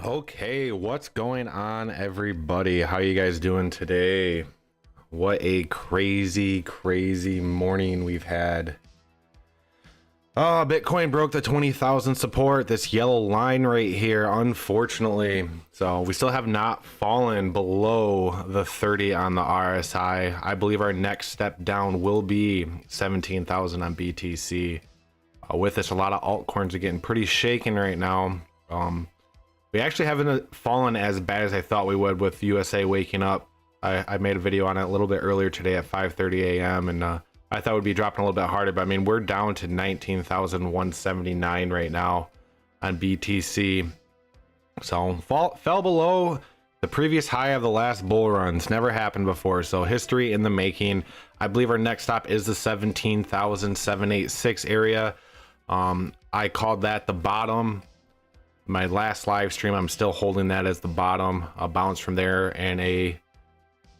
Okay, what's going on, everybody? How you guys doing today? What a crazy morning we've had. Oh, Bitcoin broke the 20,000 support, this yellow line right here, unfortunately. So we still have not fallen below the 30 on the RSI. I believe our next step down will be 17,000 on BTC. With this, a lot of altcoins are getting pretty shaken right now. We actually haven't fallen as bad as I thought we would with USA waking up. I made a video on it a little bit earlier today at 5:30 a.m. and I thought we'd be dropping a little bit harder, but I mean, we're down to 19,179 right now on BTC. So fell below the previous high of the last bull runs. Never happened before, so history in the making. I believe our next stop is the 17,786 area. I called that the bottom. My last live stream, I'm still holding that as the bottom. A bounce from there and a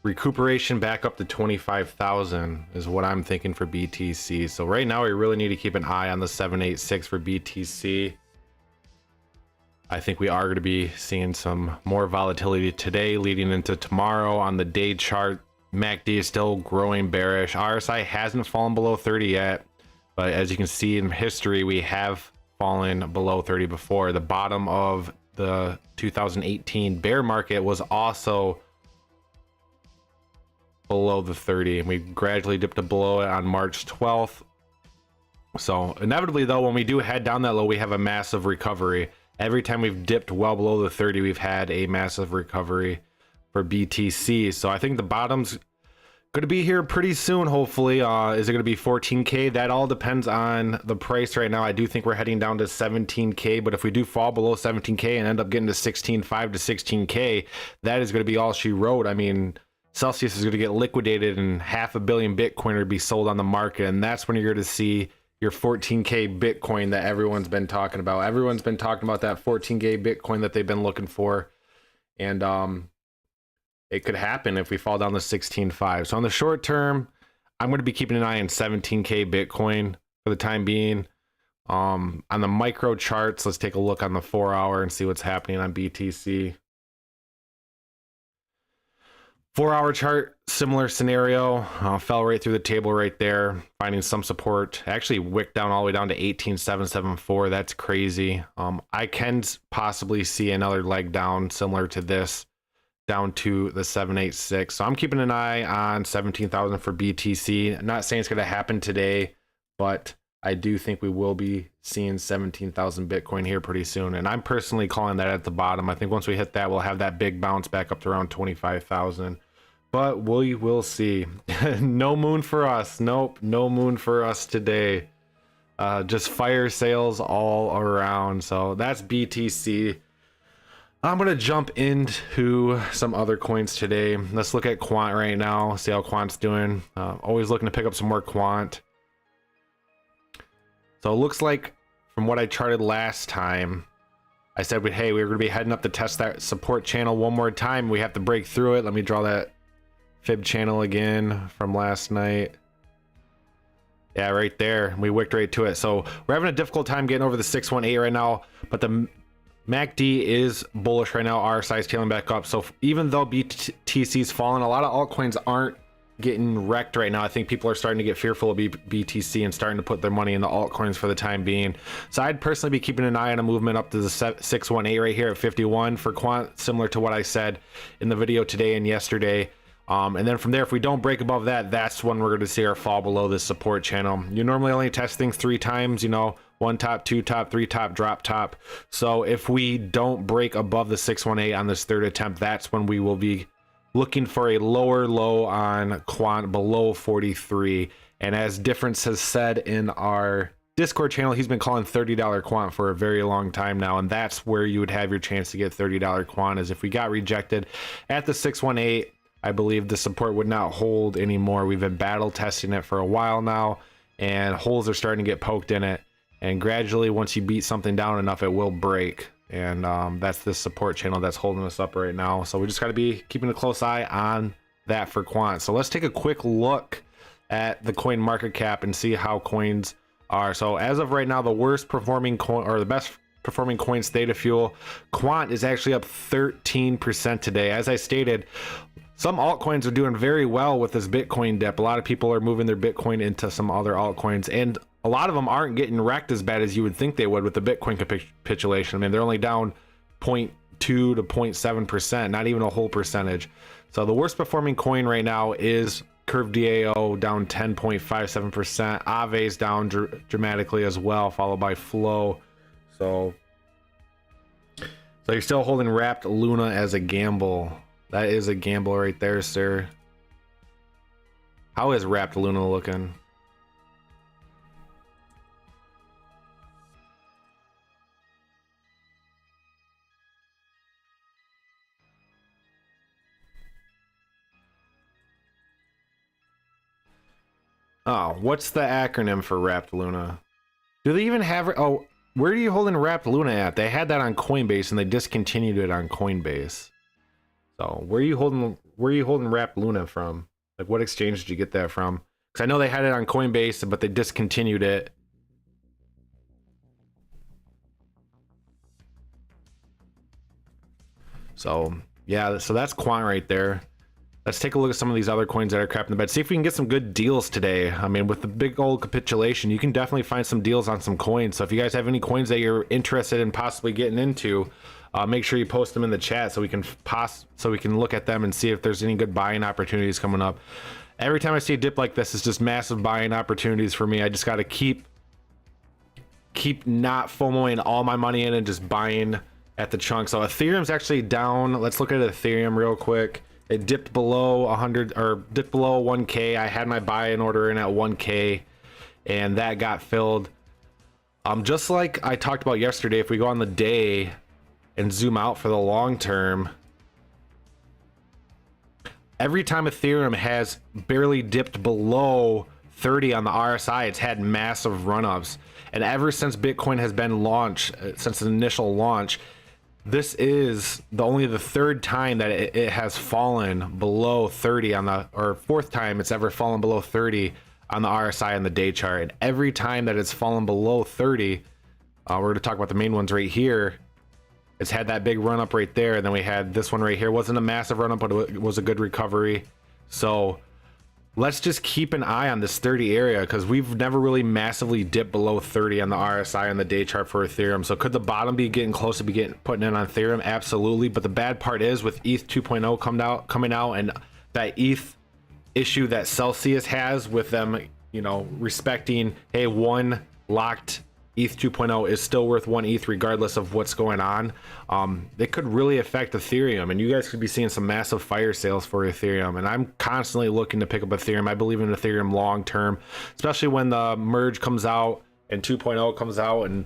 recuperation back up to 25,000 is what I'm thinking for BTC. So right now we really need to keep an eye on the 786 for BTC. I think we are going to be seeing some more volatility today leading into tomorrow. On the day chart, MACD is still growing bearish. RSI hasn't fallen below 30 yet, but as you can see in history, we have fallen below 30 before. The bottom of the 2018 bear market was also below the 30, and we gradually dipped below it on March 12th. So inevitably though, when we do head down that low, we have a massive recovery. Every time we've dipped well below the 30, we've had a massive recovery for BTC. So I think the bottom's going to be here pretty soon, hopefully. Is it going to be 14K? That all depends on the price right now. I do think we're heading down to 17K, but if we do fall below 17K and end up getting to 16.5 to 16K, that is going to be all she wrote. I mean, Celsius is going to get liquidated and 500 million Bitcoin will be sold on the market, and that's when you're going to see your 14K Bitcoin that everyone's been talking about. Everyone's been talking about that 14K Bitcoin that they've been looking for, and it could happen if we fall down to 16.5. So on the short term, I'm going to be keeping an eye on 17K Bitcoin for the time being. On the micro charts, let's take a look on the 4 hour and see what's happening on BTC. 4-hour chart, similar scenario. Fell right through the table right there, finding some support. Actually wicked down all the way down to 18,774. That's crazy. I can possibly see another leg down similar to this, down to the 786. So I'm keeping an eye on 17,000 for BTC. I'm not saying it's going to happen today, but I do think we will be seeing 17,000 Bitcoin here pretty soon. And I'm personally calling that at the bottom. I think once we hit that, we'll have that big bounce back up to around 25,000. But we will see. No moon for us. Nope, no moon for us today. Just fire sales all around. So that's BTC. I'm going to jump into some other coins today. Let's look at Quant right now, see how Quant's doing. Always looking to pick up some more Quant. So it looks like from what I charted last time, I said, hey, we were going to be heading up to test that support channel one more time. We have to break through it. Let me draw that fib channel again from last night. Yeah, right there. We wicked right to it. So we're having a difficult time getting over the 618 right now, but the MACD is bullish right now. RSI is tailing back up. So even though BTC's fallen, a lot of altcoins aren't getting wrecked right now. I think people are starting to get fearful of BTC and starting to put their money in the altcoins for the time being. So I'd personally be keeping an eye on a movement up to the 618 right here at 51 for Quant, similar to what I said in the video today and yesterday. And then from there, if we don't break above that, that's when we're going to see our fall below this support channel. You normally only test things 3 times, you know, 1 top, 2 top, 3 top, drop top. So if we don't break above the 618 on this third attempt, that's when we will be looking for a lower low on Quant below 43. And as Difference has said in our Discord channel, he's been calling $30 Quant for a very long time now, and that's where you would have your chance to get $30 Quant, is if we got rejected at the 618. I believe the support would not hold anymore. We've been battle testing it for a while now, and holes are starting to get poked in it, and gradually once you beat something down enough, it will break. And that's the support channel that's holding us up right now. So we just got to be keeping a close eye on that for Quant. So let's take a quick look at the coin market cap and see how coins are. So as of right now, the worst performing coin, or the best performing coins, Theta Fuel, Quant is actually up 13% today. As I stated, some altcoins are doing very well with this Bitcoin dip. A lot of people are moving their Bitcoin into some other altcoins, and a lot of them aren't getting wrecked as bad as you would think they would with the Bitcoin capitulation. I mean, they're only down 0.2 to 0.7%, not even a whole percentage. So the worst performing coin right now is Curve DAO, down 10.57%. Aave's down dramatically as well, followed by Flow. So you're still holding Wrapped Luna as a gamble. That is a gamble right there, sir. How is Wrapped Luna looking? Oh, what's the acronym for Wrapped Luna? Do they even have it? Oh, where are you holding Wrapped Luna at? They had that on Coinbase and they discontinued it on Coinbase. So where are you holding Wrapped Luna from? Like, what exchange did you get that from? Because I know they had it on Coinbase, but they discontinued it. So yeah, so that's Quant right there. Let's take a look at some of these other coins that are crapping the bed. See if we can get some good deals today. I mean, with the big old capitulation, you can definitely find some deals on some coins. So if you guys have any coins that you're interested in possibly getting into, make sure you post them in the chat so we can look at them and see if there's any good buying opportunities coming up. Every time I see a dip like this, it's just massive buying opportunities for me. I just got to keep not FOMOing all my money in and just buying at the chunk. So Ethereum's actually down. Let's look at Ethereum real quick. It dipped below 100, or dipped below 1K. I had my buy-in order in at 1K, and that got filled. Just like I talked about yesterday, if we go on the day and zoom out for the long term, every time Ethereum has barely dipped below 30 on the RSI, it's had massive run-ups. And ever since Bitcoin has been launched, since the initial launch, this is only the third time that it has fallen below 30 on the, or fourth time it's ever fallen below 30 on the RSI on the day chart. And every time that it's fallen below 30, we're going to talk about the main ones right here, It's had that big run up right there, and then we had this one right here. Wasn't a massive run up, but it was a good recovery. So let's just keep an eye on this 30 area, because we've never really massively dipped below 30 on the RSI on the day chart for Ethereum. So could the bottom be getting close to putting in on Ethereum? Absolutely. But the bad part is with ETH 2.0 coming out, and that ETH issue that Celsius has with them, you know, respecting, hey, one locked ETH 2.0 is still worth 1 ETH regardless of what's going on. It could really affect Ethereum, and you guys could be seeing some massive fire sales for Ethereum. And I'm constantly looking to pick up Ethereum. I believe in Ethereum long term, especially when the merge comes out and 2.0 comes out and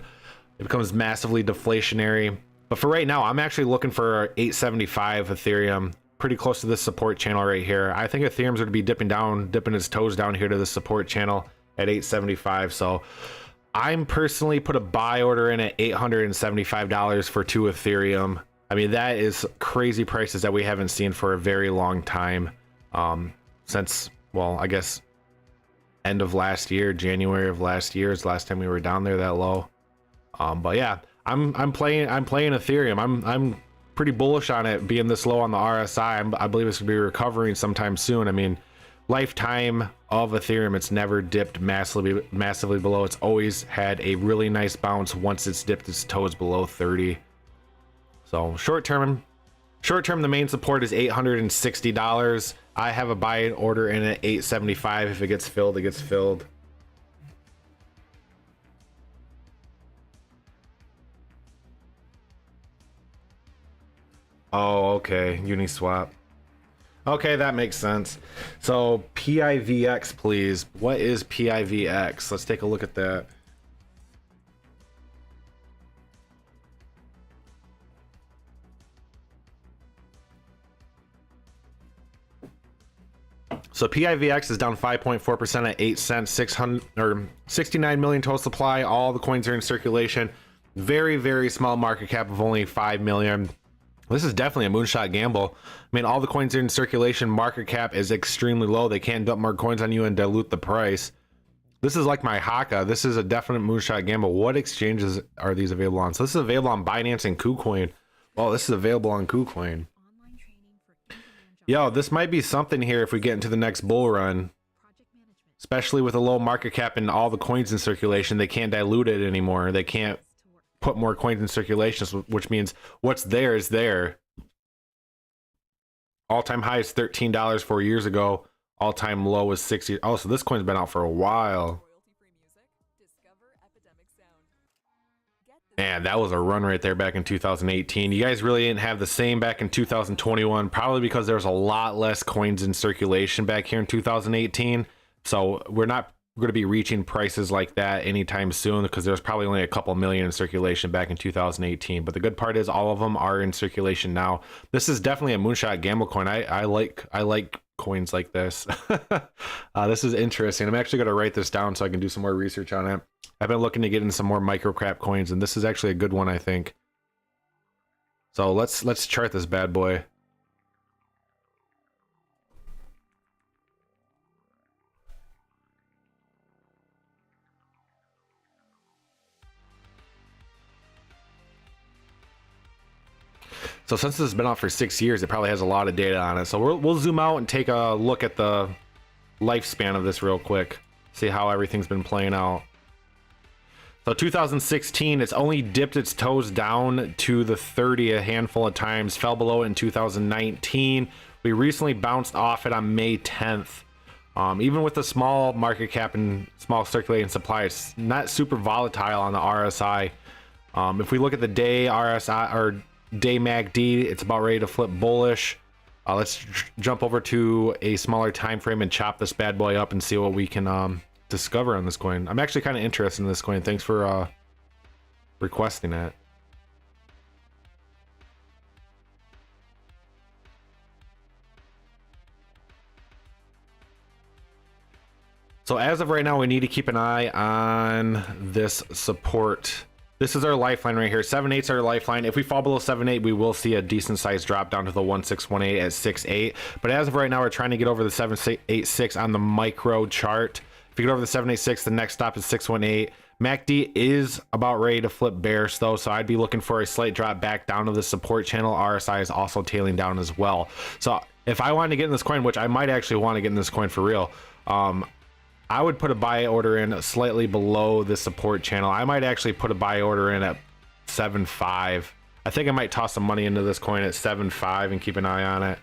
it becomes massively deflationary. But for right now, I'm actually looking for 875 Ethereum, pretty close to this support channel right here. I think Ethereum's going to be dipping its toes down here to the support channel at 875. So I'm personally put a buy order in at $875 for 2 Ethereum. I mean, that is crazy prices that we haven't seen for a very long time. Since, well, I guess end of last year, January of last year is the last time we were down there that low. But yeah, I'm playing Ethereum. I'm pretty bullish on it being this low on the RSI. I believe it's gonna be recovering sometime soon. I mean, lifetime of Ethereum, it's never dipped massively below. It's always had a really nice bounce once it's dipped its toes below 30. So short term, the main support is $860. I have a buy order in at 875. If it gets filled, it gets filled. Oh, okay, Uniswap. Okay, that makes sense. So PIVX, please. What is PIVX? Let's take a look at that. So PIVX is down 5.4% at 8 cents, 69 million total supply. All the coins are in circulation. Very, very small market cap of only 5 million. This is definitely a moonshot gamble. I mean, all the coins are in circulation. Market cap is extremely low. They can't dump more coins on you and dilute the price. This is like my Haka. This is a definite moonshot gamble. What exchanges are these available on? So this is available on Binance and KuCoin. Well, this is available on KuCoin. Yo, this might be something here if we get into the next bull run. Especially with a low market cap and all the coins in circulation. They can't dilute it anymore. They can't put more coins in circulation, which means what's there is there. All-time high is $13 4 years ago. All-time low was 60. Oh, so this coin's been out for a while. Man, that was a run right there back in 2018. You guys really didn't have the same back in 2021, probably because there was a lot less coins in circulation back here in 2018. So we're not going to be reaching prices like that anytime soon, because there's probably only a couple million in circulation back in 2018. But the good part is all of them are in circulation now. This is definitely a moonshot gamble coin. I like coins like this. This is interesting. I'm actually going to write this down so I can do some more research on it. I've been looking to get in some more microcap coins, and this is actually a good one, I think. So let's chart this bad boy. So since this has been out for 6 years, it probably has a lot of data on it. So we'll zoom out and take a look at the lifespan of this real quick. See how everything's been playing out. So 2016, it's only dipped its toes down to the 30 a handful of times, fell below it in 2019. We recently bounced off it on May 10th. Even with the small market cap and small circulating supply, it's not super volatile on the RSI. If we look at the day RSI or day MACD, it's about ready to flip bullish. Let's jump over to a smaller time frame and chop this bad boy up and see what we can discover on this coin. I'm actually kind of interested in this coin. Thanks for requesting it. So as of right now, we need to keep an eye on this support. This is our lifeline right here. 7.8 is our lifeline. If we fall below 7.8, we will see a decent size drop down to the 1618 at 6.8. But as of right now, we're trying to get over the 786 on the micro chart. If you get over the 786, the next stop is 618. MACD is about ready to flip bearish though, so I'd be looking for a slight drop back down to the support channel. RSI is also tailing down as well. So if I wanted to get in this coin, which I might actually want to get in this coin for real, I would put a buy order in slightly below the support channel. I might actually put a buy order in at 7.5. I think I might toss some money into this coin at 7.5 and keep an eye on it.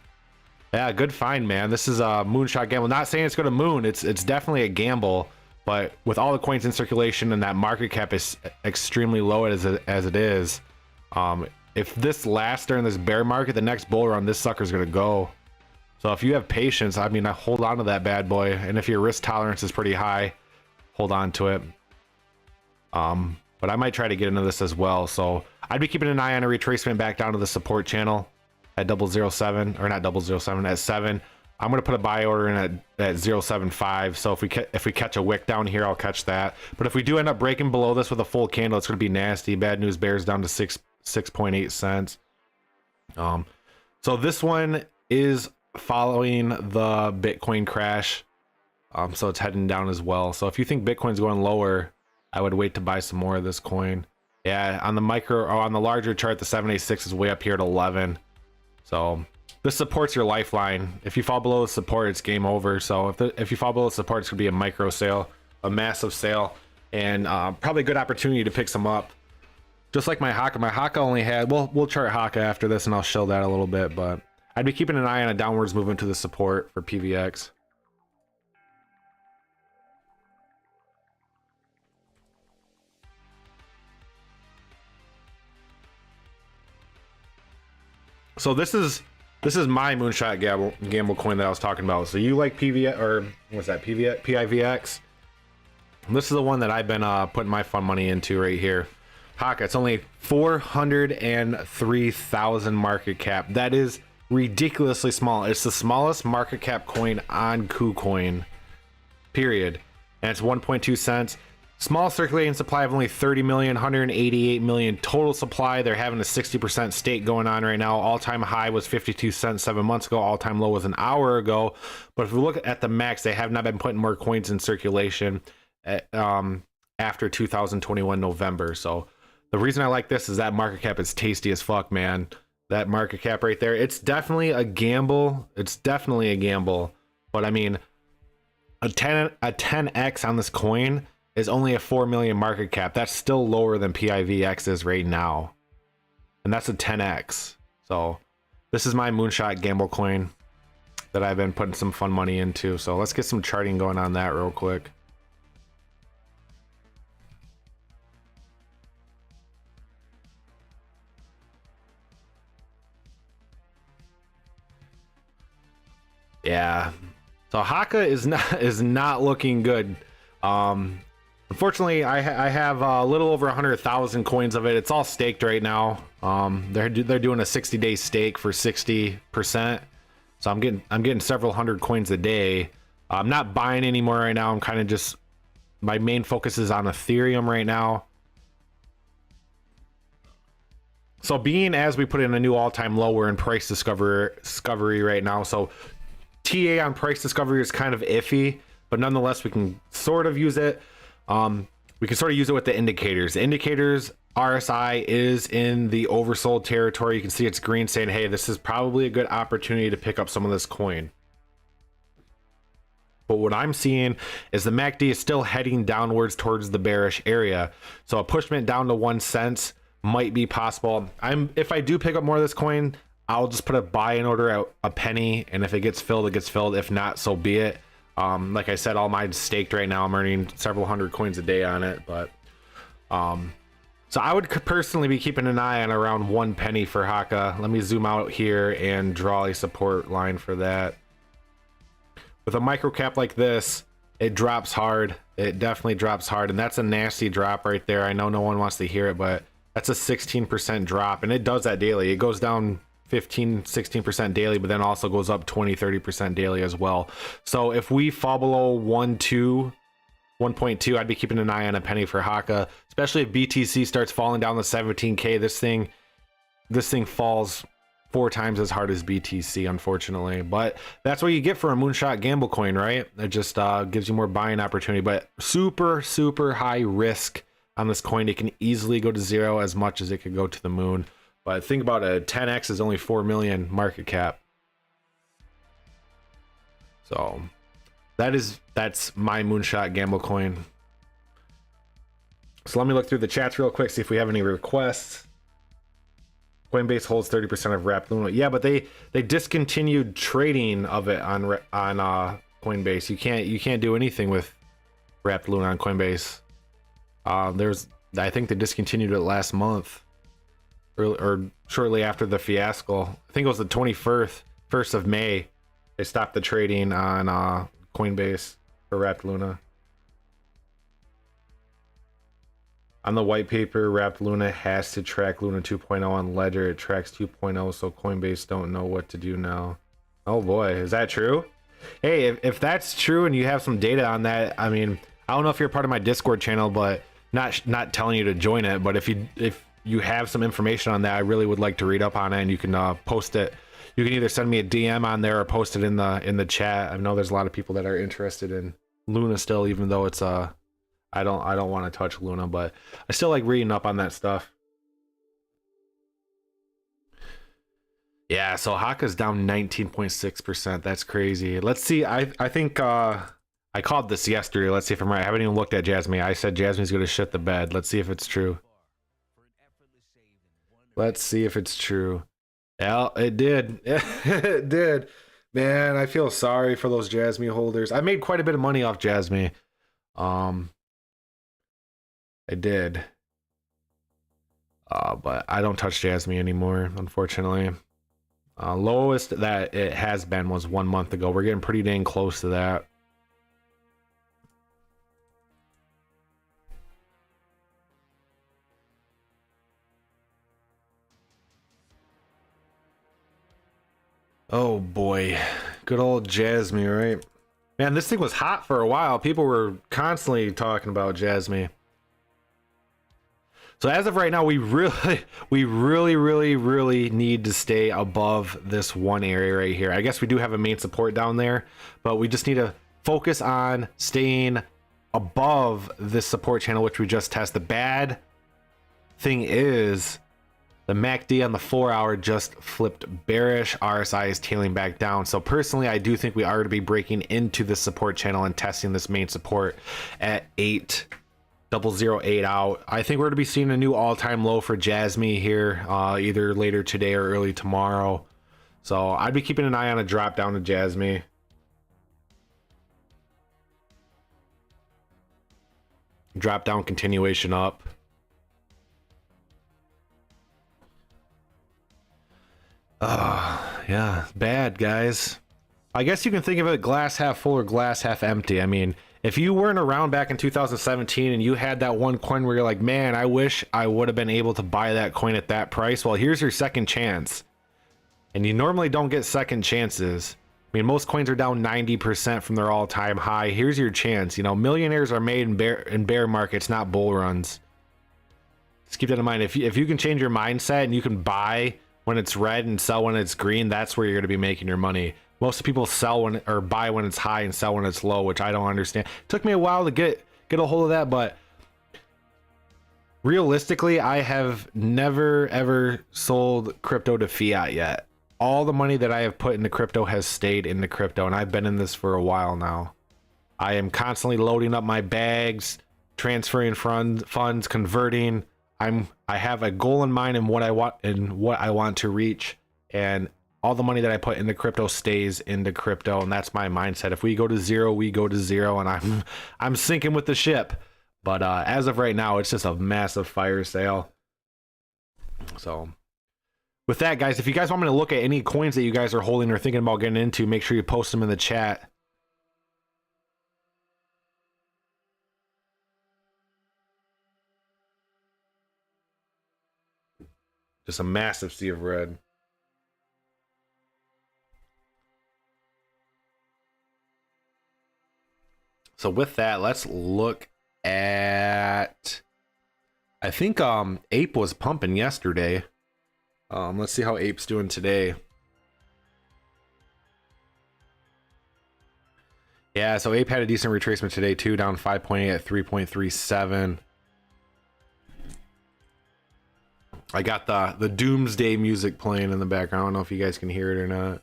Yeah, good find, man. This is a moonshot gamble. Not saying it's going to moon. It's definitely a gamble, but with all the coins in circulation and that market cap is extremely low as it is, if this lasts during this bear market, the next bull run, this sucker's going to go. So if you have patience, I mean, hold on to that bad boy. And if your risk tolerance is pretty high, hold on to it. But I might try to get into this as well. So I'd be keeping an eye on a retracement back down to the support channel at 007, or not 007, at 7. I'm going to put a buy order in at 0.75. So if we catch a wick down here, I'll catch that. But if we do end up breaking below this with a full candle, it's going to be nasty. Bad news bears down to 6.8 cents. So this one is following the Bitcoin crash, so it's heading down as well. So if you think Bitcoin's going lower, I would wait to buy some more of this coin. Yeah, on the micro or on the larger chart, the 786 is way up here at 11. So this supports your lifeline. If you fall below the support, it's game over. So if you fall below the support, it's gonna be a micro sale, a massive sale, and probably a good opportunity to pick some up. Just like my Haka. My Haka only had, we'll chart Haka after this and I'll show that a little bit, but I'd be keeping an eye on a downwards movement to the support for PVX. So this is my moonshot gamble coin that I was talking about. So you like PVX, or what's that, PIVX? This is the one that I've been putting my fun money into right here. Haka, it's only 403,000 market cap. That is ridiculously small. It's the smallest market cap coin on KuCoin, period. And it's 1.2 cents. Small circulating supply of only 30 million, 188 million total supply. They're having a 60% stake going on right now. All-time high was 52 cents 7 months ago. All-time low was an hour ago. But if we look at the max, they have not been putting more coins in circulation after 2021 November. So the reason I like this is that market cap is tasty as fuck, man. That market cap right there, it's definitely a gamble. It's definitely a gamble. But I mean, a 10x on this coin is only a 4 million market cap. That's still lower than PIVX is right now. And that's a 10x. So this is my moonshot gamble coin that I've been putting some fun money into. So let's get some charting going on that real quick. Yeah, so Haka is not looking good. Unfortunately, I have a little over 100,000 coins of it. It's all staked right now. They're doing a 60-day stake for 60%. So I'm getting several hundred coins a day. I'm not buying anymore right now. I'm kind of just, my main focus is on Ethereum right now. So being as we put in a new all-time low, we're in price discovery right now. So TA on price discovery is kind of iffy, but nonetheless we can sort of use it. We can sort of use it with the indicators. The indicators, RSI is in the oversold territory. You can see it's green, saying, hey, this is probably a good opportunity to pick up some of this coin. But what I'm seeing is the MACD is still heading downwards towards the bearish area. So a pushment down to 1 cent might be possible. If I do pick up more of this coin, I'll just put a buy-in order at a penny, and if it gets filled, it gets filled. If not, so be it. Like I said, all mine's staked right now. I'm earning several hundred coins a day on it, but so I would personally be keeping an eye on around 1 penny for Haka. Let me zoom out here and draw a support line for that. With a micro cap like this, it drops hard. It definitely drops hard, and that's a nasty drop right there. I know no one wants to hear it, but that's a 16% drop, and it does that daily. It goes down 15-16% daily, but then also goes up 20-30% daily as well. So if we fall below 1.2, I'd be keeping an eye on a penny for Haka, especially if BTC starts falling down to 17k. This thing falls 4 times as hard as BTC, unfortunately. But that's what you get for a moonshot gamble coin, right? It just gives you more buying opportunity, but super, super high risk on this coin. It can easily go to 0 as much as it could go to the moon. But think about it, 10x is only 4 million market cap. So that's my moonshot gamble coin. So let me look through the chats real quick, see if we have any requests. Coinbase holds 30% of Wrapped Luna. Yeah, but they discontinued trading of it on Coinbase. You can't do anything with Wrapped Luna on Coinbase. I think they discontinued it last month, or shortly after the fiasco. I think it was the 21st of May. They stopped the trading on Coinbase for Wrapped Luna. On the white paper, Wrapped Luna has to track Luna 2.0 on Ledger. It tracks 2.0, so Coinbase don't know what to do now. Oh boy, is that true? Hey, if that's true and you have some data on that, I mean, I don't know if you're part of my Discord channel, but not telling you to join it. But if you have some information on that, I really would like to read up on it, and you can post it. You can either send me a DM on there or post it in the chat. I know there's a lot of people that are interested in Luna still, even though it's I don't want to touch Luna, but I still like reading up on that stuff. Yeah, so Haka's down 19.6%. That's crazy. Let's see. I think I called this yesterday. Let's see if I'm right. I haven't even looked at Jasmine. I said Jasmine's gonna shit the bed. Let's see if it's true. Let's see if it's true. Yeah, it did. It did. Man, I feel sorry for those Jasmine holders. I made quite a bit of money off Jasmine. I did. But I don't touch Jasmine anymore, unfortunately. Lowest that it has been was 1 month ago. We're getting pretty dang close to that. Oh boy, good old Jasmine, right? Man, this thing was hot for a while. People were constantly talking about Jasmine. So as of right now, we really need to stay above this one area right here. I guess we do have a main support down there, but we just need to focus on staying above this support channel, which we just tested. The bad thing is the MACD on the 4 hour just flipped bearish. RSI is tailing back down. So personally, I do think we are to be breaking into the support channel and testing this main support at 8,008 out. I think we're to be seeing a new all-time low for Jasmine here, either later today or early tomorrow. So I'd be keeping an eye on a drop down to Jasmine. Drop down, continuation up. Yeah, bad, guys. I guess you can think of it glass half full or glass half empty. I mean, if you weren't around back in 2017 and you had that one coin where you're like, man, I wish I would have been able to buy that coin at that price. Well, here's your second chance. And you normally don't get second chances. I mean, most coins are down 90% from their all-time high. Here's your chance. You know, millionaires are made in bear markets, not bull runs. Just keep that in mind. If you can change your mindset and you can buy when it's red and sell when it's green, that's where you're going to be making your money. Most people sell when or buy when it's high and sell when it's low, which I don't understand. It took me a while to get a hold of that, but realistically, I have never ever sold crypto to fiat yet. All the money that I have put into crypto has stayed into crypto, and I've been in this for a while now. I am constantly loading up my bags, transferring funds, converting. I have a goal in mind and what I want to reach, and all the money that I put into crypto stays into crypto, and that's my mindset. If we go to zero, we go to zero, and I'm sinking with the ship. But as of right now, it's just a massive fire sale. So with that, guys, if you guys want me to look at any coins that you guys are holding or thinking about getting into, make sure you post them in the chat. Just a massive sea of red. So with that, let's look at, I think Ape was pumping yesterday. Let's see how Ape's doing today. Yeah, so Ape had a decent retracement today too, down 5.8 at 3.37. I got the doomsday music playing in the background. I don't know if you guys can hear it or not.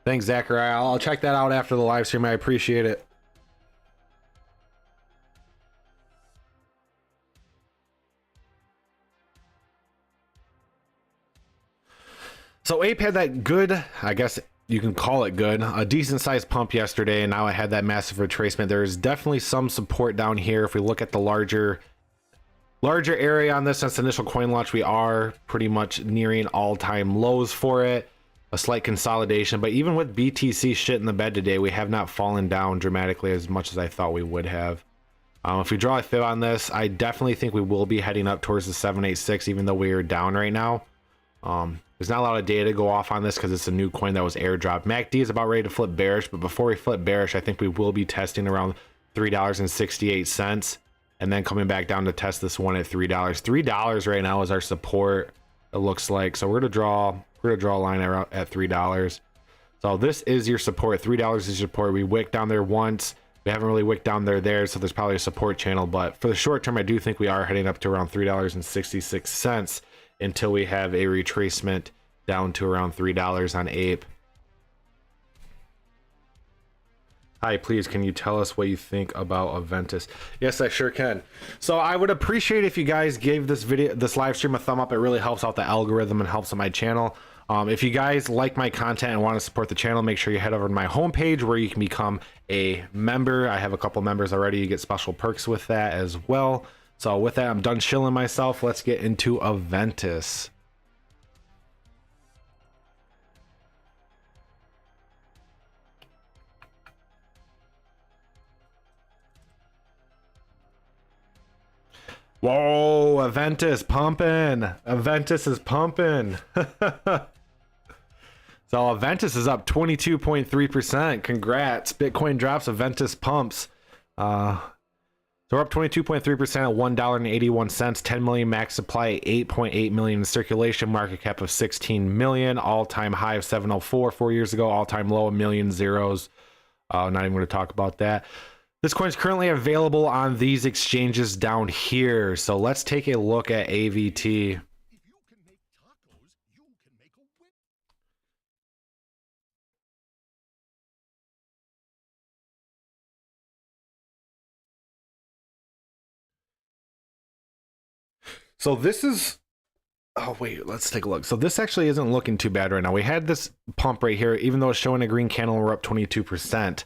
Thanks, Zachary. I'll check that out after the live stream. I appreciate it. So Ape had that good, I guess you can call it good, a decent sized pump yesterday, and now I had that massive retracement. There's definitely some support down here. If we look at the larger area on this since the initial coin launch, we are pretty much nearing all-time lows for it. A slight consolidation, but even with BTC shit in the bed today, we have not fallen down dramatically as much as I thought we would have. If we draw a fib on this, I definitely think we will be heading up towards the 786, even though we are down right now. There's not a lot of data to go off on this because it's a new coin that was airdropped. MACD is about ready to flip bearish, but before we flip bearish, I think we will be testing around $3.68 and then coming back down to test this one at $3. $3 right now is our support, it looks like. So we're gonna draw a line at $3. So this is your support. $3 is your support. We wicked down there once. We haven't really wicked down there, so there's probably a support channel. But for the short term, I do think we are heading up to around $3.66 until we have a retracement down to around $3 on Ape. Hi, please, can you tell us what you think about Aventus? Yes, I sure can. So I would appreciate if you guys gave this live stream a thumb up. It really helps out the algorithm and helps out my channel. If you guys like my content and want to support the channel, make sure you head over to my homepage where you can become a member. I have a couple members already. You get special perks with that as well. So with that, I'm done chilling myself. Let's get into Aventus. Whoa, Aventus pumping. Aventus is pumping. So Aventus is up 22.3%. Congrats. Bitcoin drops, Aventus pumps. So we're up 22.3% at $1.81. 10 million max supply, 8.8 million in circulation, market cap of 16 million, all-time high of 704 4 years ago, all-time low, a million zeros. Not even going to talk about that. This coin is currently available on these exchanges down here. So let's take a look at AVT. So this is, oh wait, let's take a look. So this actually isn't looking too bad right now. We had this pump right here, even though it's showing a green candle, we're up 22%.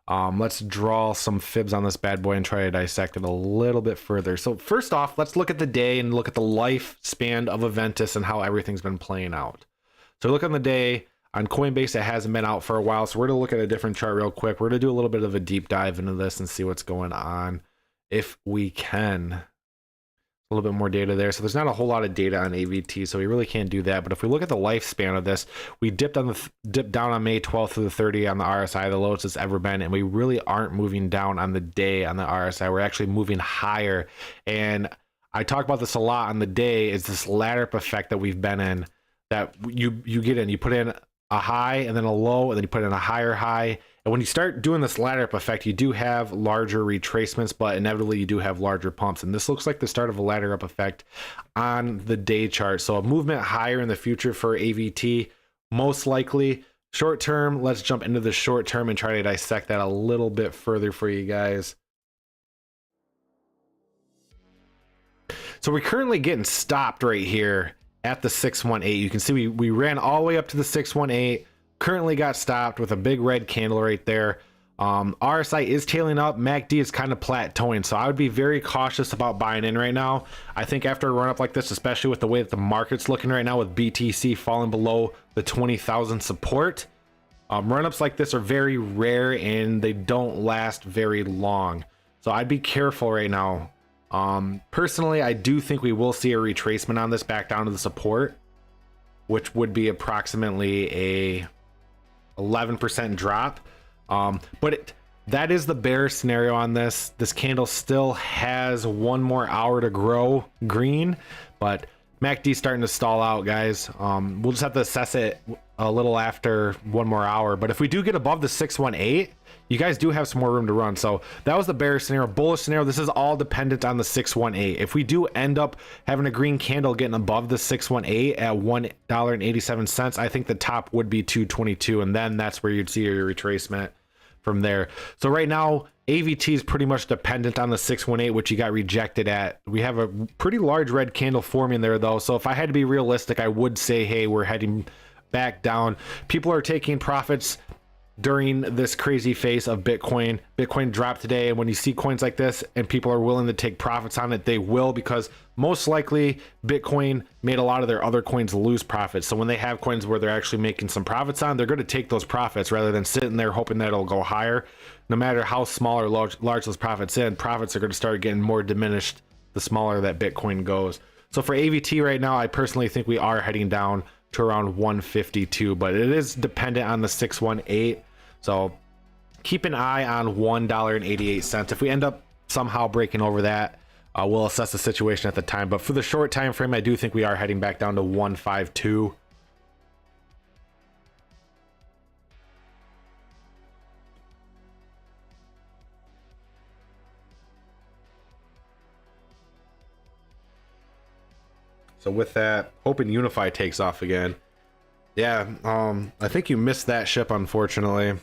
Let's draw some fibs on this bad boy and try to dissect it a little bit further. So first off, let's look at the day and look at the lifespan of Aventus and how everything's been playing out. So look on the day on Coinbase, it hasn't been out for a while. So we're gonna look at a different chart real quick. We're gonna do a little bit of a deep dive into this and see what's going on if we can. A little bit more data there. So there's not a whole lot of data on AVT, so we really can't do that. But if we look at the lifespan of this, we dipped down on May 12th through the 30th on the RSI, the lowest it's ever been, and we really aren't moving down on the day on the RSI. We're actually moving higher. And I talk about this a lot on the day, is this ladder up effect that we've been in, that you get in, you put in a high and then a low, and then you put in a higher high. And when you start doing this ladder up effect, you do have larger retracements, but inevitably you do have larger pumps. And this looks like the start of a ladder up effect on the day chart. So a movement higher in the future for AVT, most likely. Short term, let's jump into the short term and try to dissect that a little bit further for you guys. So we're currently getting stopped right here at the 618. You can see we ran all the way up to the 618. Currently got stopped with a big red candle right there. RSI is tailing up. MACD is kind of plateauing, so I would be very cautious about buying in right now. I think after a run up like this, especially with the way that the market's looking right now, with BTC falling below the 20,000 support, run ups like this are very rare and they don't last very long. So I'd be careful right now. Personally, I do think we will see a retracement on this back down to the support, which would be approximately a 11% drop. But that is the bear scenario on this. This candle still has one more hour to grow green, but MACD starting to stall out, guys. We'll just have to assess it a little after one more hour. But if we do get above the 618, you guys do have some more room to run. So that was the bear scenario. Bullish scenario, this is all dependent on the 618. If we do end up having a green candle getting above the 618 at $1.87, I think the top would be 222, and then that's where you'd see your retracement from there. So right now, AVT is pretty much dependent on the 618, which you got rejected at. We have a pretty large red candle forming there, though. So if I had to be realistic, I would say, hey, we're heading back down. People are taking profits during this crazy phase of Bitcoin. Bitcoin dropped today, and when you see coins like this and people are willing to take profits on it, they will, because most likely Bitcoin made a lot of their other coins lose profits. So when they have coins where they're actually making some profits on, they're going to take those profits rather than sitting there hoping that it'll go higher. No matter how small or large those profits are going to start getting more diminished the smaller that Bitcoin goes. So for AVT right now, I personally think we are heading down to around 152, but it is dependent on the 618. So keep an eye on $1.88. If we end up somehow breaking over that, we'll assess the situation at the time. But for the short time frame, I do think we are heading back down to 152. So with that, hoping Unify takes off again. Yeah, I think you missed that ship, unfortunately.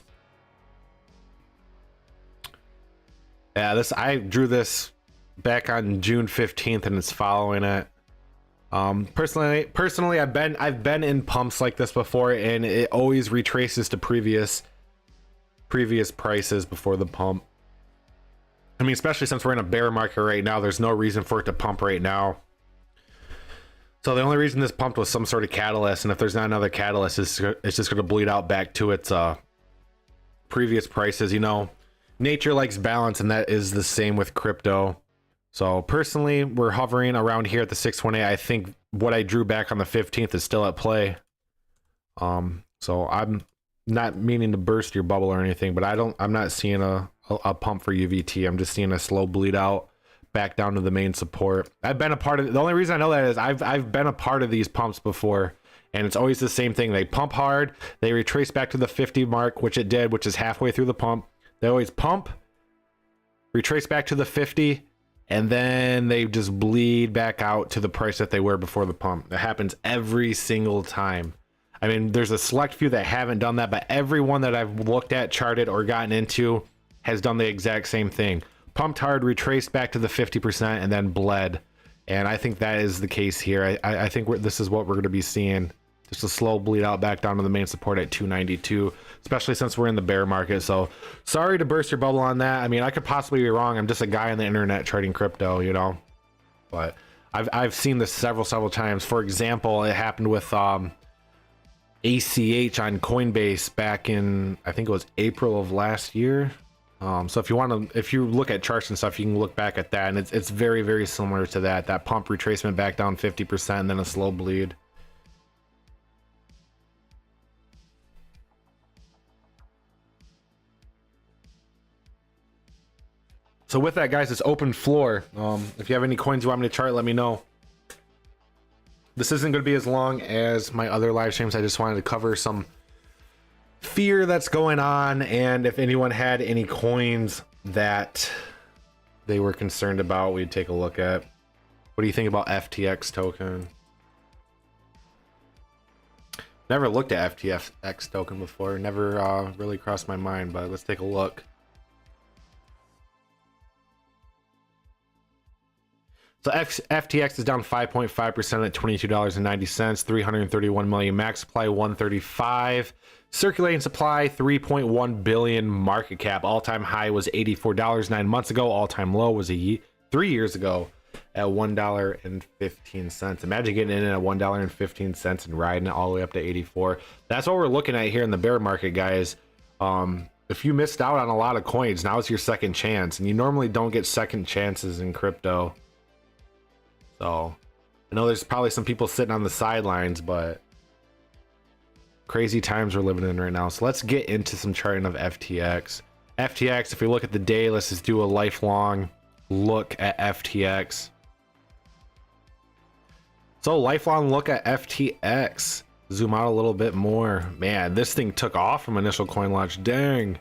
Yeah, I drew this back on June 15th, and it's following it. Personally, I've been in pumps like this before, and it always retraces to previous prices before the pump. I mean, especially since we're in a bear market right now, there's no reason for it to pump right now. So the only reason this pumped was some sort of catalyst, and if there's not another catalyst, it's just going to bleed out back to its previous prices. You know, nature likes balance, and that is the same with crypto. So personally, we're hovering around here at the 618. I think what I drew back on the 15th is still at play. So I'm not meaning to burst your bubble or anything, but I'm not seeing a pump for UVT. I'm just seeing a slow bleed out back down to the main support. I've been a part of the only reason I know that is I've been a part of these pumps before, and it's always the same thing. They pump hard, they retrace back to the 50 mark, which it did, which is halfway through the pump. They always pump, retrace back to the 50, and then they just bleed back out to the price that they were before the pump. That happens every single time. I mean, there's a select few that haven't done that, but everyone that I've looked at, charted, or gotten into has done the exact same thing. Pumped hard, retraced back to the 50%, and then bled. And I think that is the case here. I think this is what we're going to be seeing. Just a slow bleed out back down to the main support at 292, especially since we're in the bear market. So sorry to burst your bubble on that. I mean, I could possibly be wrong. I'm just a guy on the internet trading crypto, you know. But I've seen this several times. For example, it happened with ACH on Coinbase back in, I think it was April of last year. So if you look at charts and stuff, you can look back at that, and it's very similar to that pump retracement back down 50% and then a slow bleed. So with that, guys, it's open floor. If you have any coins you want me to chart, let me know. This isn't going to be as long as my other live streams. I just wanted to cover some fear that's going on, and if anyone had any coins that they were concerned about, we'd take a look at. What do you think about FTX token? Never looked at FTX token before. Never really crossed my mind, but let's take a look. So FTX is down 5.5% at $22.90, 331 million max supply, 135. Circulating supply, 3.1 billion market cap. All-time high was $84 9 months ago. All-time low was 3 years ago at $1.15. Imagine getting in at $1.15 and riding it all the way up to 84. That's what we're looking at here in the bear market, guys. If you missed out on a lot of coins, now it's your second chance, and you normally don't get second chances in crypto. So I know there's probably some people sitting on the sidelines, but crazy times we're living in right now. So let's get into some charting of FTX. FTX, if we look at the day, let's just do a lifelong look at FTX. So lifelong look at FTX. Zoom out a little bit more. Man, this thing took off from initial coin launch. Dang.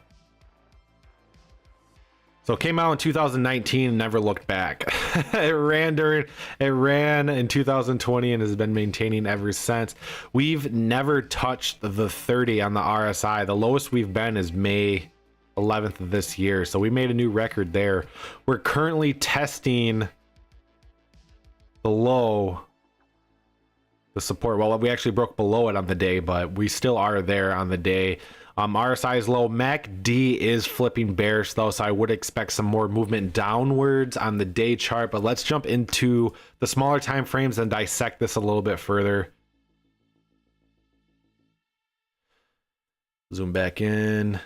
So it came out in 2019 and never looked back. It ran in 2020 and has been maintaining ever since. We've never touched the 30 on the RSI. The lowest we've been is May 11th of this year. So we made a new record there. We're currently testing the low, the support. Well, we actually broke below it on the day, but we still are there on the day. RSI is low. MACD is flipping bearish though, so I would expect some more movement downwards on the day chart. But let's jump into the smaller time frames and dissect this a little bit further. Zoom back in.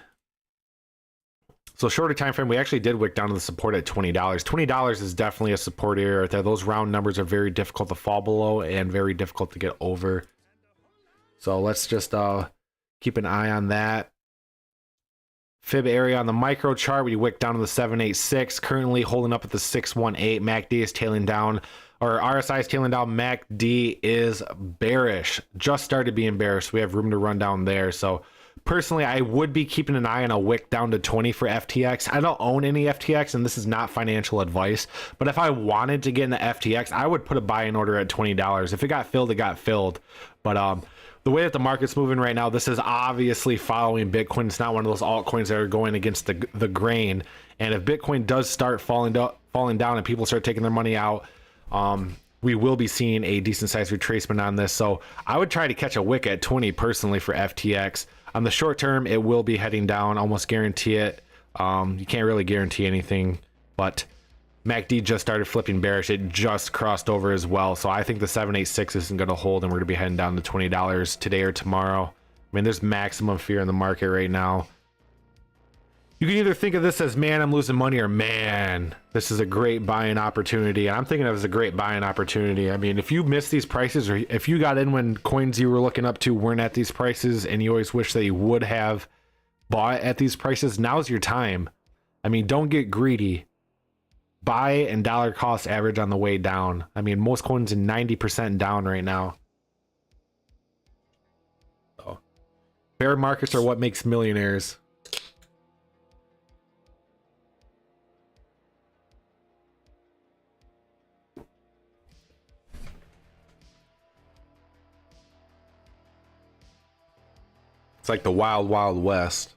So shorter time frame, we actually did wick down to the support at $20. $20 is definitely a support area right there. Those round numbers are very difficult to fall below and very difficult to get over. So let's just keep an eye on that. Fib area on the micro chart, we wicked down to the 786, currently holding up at the 618. MACD is tailing down, or RSI is tailing down. MACD is bearish, just started being bearish. We have room to run down there. So personally, I would be keeping an eye on a wick down to 20 for FTX. I don't own any FTX, and this is not financial advice, but if I wanted to get into FTX, I would put a buy-in order at $20. If it got filled, it got filled. But the way that the market's moving right now, this is obviously following Bitcoin. It's not one of those altcoins that are going against the grain. And if Bitcoin does start falling down and people start taking their money out, we will be seeing a decent sized retracement on this. So I would try to catch a wick at 20 personally for FTX. On the short term, it will be heading down, almost guarantee it. You can't really guarantee anything, but MACD just started flipping bearish. It just crossed over as well. So I think the 786 isn't going to hold, and we're going to be heading down to $20 today or tomorrow. I mean, there's maximum fear in the market right now. You can either think of this as, man, I'm losing money, or man, this is a great buying opportunity. And I'm thinking of it as a great buying opportunity. I mean, if you miss these prices, or if you got in when coins you were looking up to weren't at these prices and you always wish that you would have bought at these prices, now's your time. I mean, don't get greedy. Buy and dollar cost average on the way down. I mean, most coins are 90% down right now. So, bear markets are what makes millionaires. It's like the wild, wild west.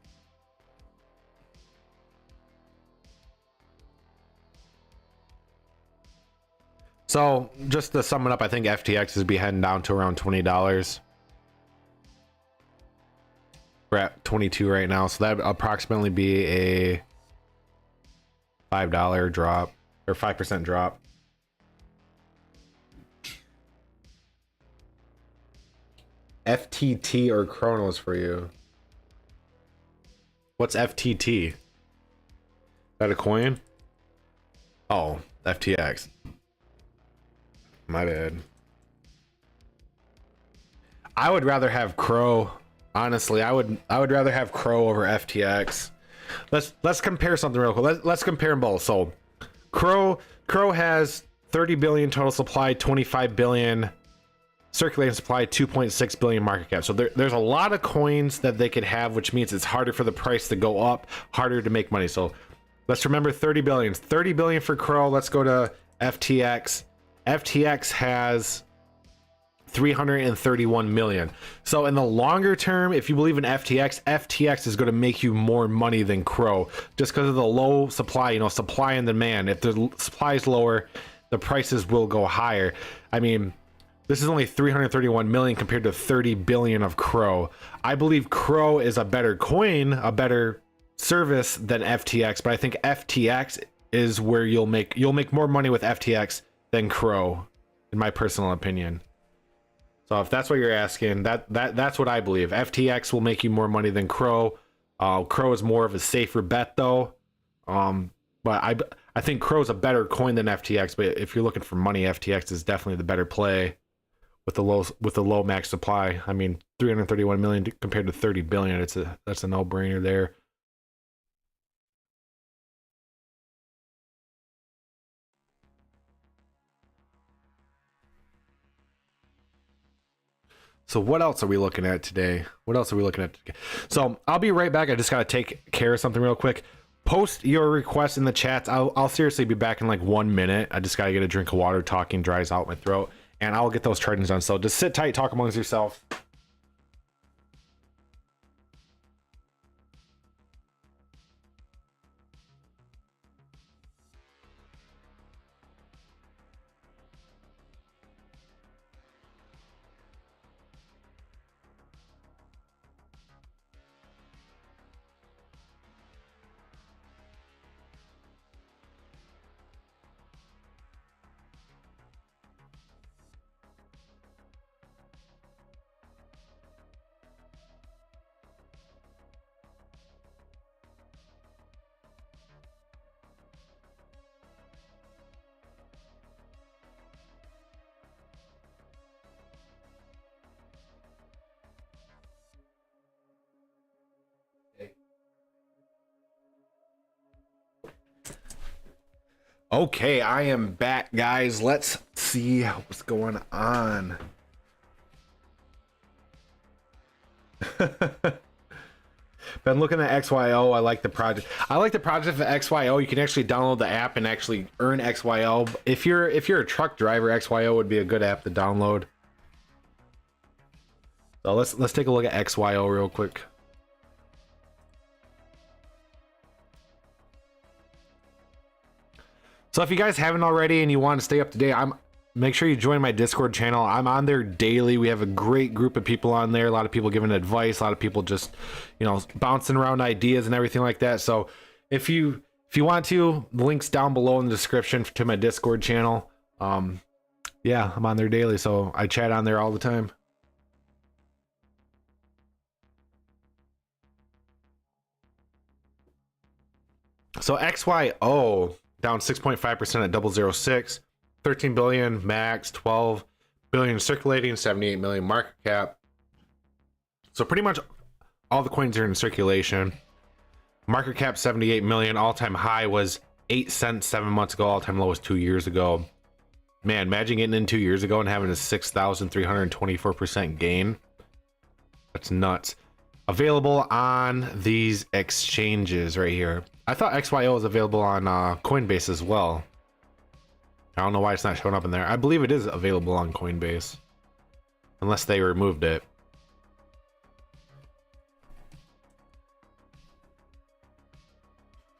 So just to sum it up, I think FTX is be heading down to around $20. We're at 22 right now, so that would approximately be a $5 drop, or 5% drop. FTT or Chronos for you? What's FTT? Is that a coin? Oh, FTX. My bad. I would rather have Crow. Honestly, I would rather have Crow over FTX. Let's compare something real quick. Let's compare them both. So, Crow has 30 billion total supply, 25 billion circulating supply, 2.6 billion market cap. So there's a lot of coins that they could have, which means it's harder for the price to go up, harder to make money. So let's remember 30 billion. 30 billion for Crow. Let's go to FTX. FTX has 331 million. So in the longer term, if you believe in FTX is going to make you more money than Crow, just because of the low supply, you know, supply and demand. If the supply is lower, the prices will go higher. I mean, this is only 331 million compared to 30 billion of Crow. I believe Crow is a better coin, a better service than FTX, but I think FTX is where you'll make more money with FTX than Crow, in my personal opinion. So if that's what you're asking, that's what I believe. FTX will make you more money than Crow. Crow is more of a safer bet though. But I think Crow is a better coin than FTX. But if you're looking for money, FTX is definitely the better play with the low max supply. I mean, 331 million compared to 30 billion. That's a no-brainer there. So what else are we looking at today? What else are we looking at today? So I'll be right back. I just got to take care of something real quick. Post your requests in the chats. I'll seriously be back in like 1 minute. I just got to get a drink of water. Talking dries out my throat. And I'll get those chargings done. So just sit tight, talk amongst yourself. Okay, I am back, guys. Let's see what's going on. Been looking at XYO. I like the project. I like the project for XYO. You can actually download the app and actually earn XYO. If you're a truck driver, XYO would be a good app to download. So let's take a look at XYO real quick. So if you guys haven't already and you want to stay up to date, make sure you join my Discord channel. I'm on there daily. We have a great group of people on there. A lot of people giving advice. A lot of people just, you know, bouncing around ideas and everything like that. So if you want to, the link's down below in the description to my Discord channel. Yeah, I'm on there daily, so I chat on there all the time. So XYO down 6.5% at 006, 13 billion max, 12 billion circulating, 78 million market cap. So pretty much all the coins are in circulation. Market cap 78 million. All-time high was 8 cents 7 months ago. All-time low was 2 years ago. Man, imagine getting in 2 years ago and having a 6,324% gain. That's nuts. Available on these exchanges right here. I thought XYO was available on Coinbase as well. I don't know why it's not showing up in there. I believe it is available on Coinbase. Unless they removed it.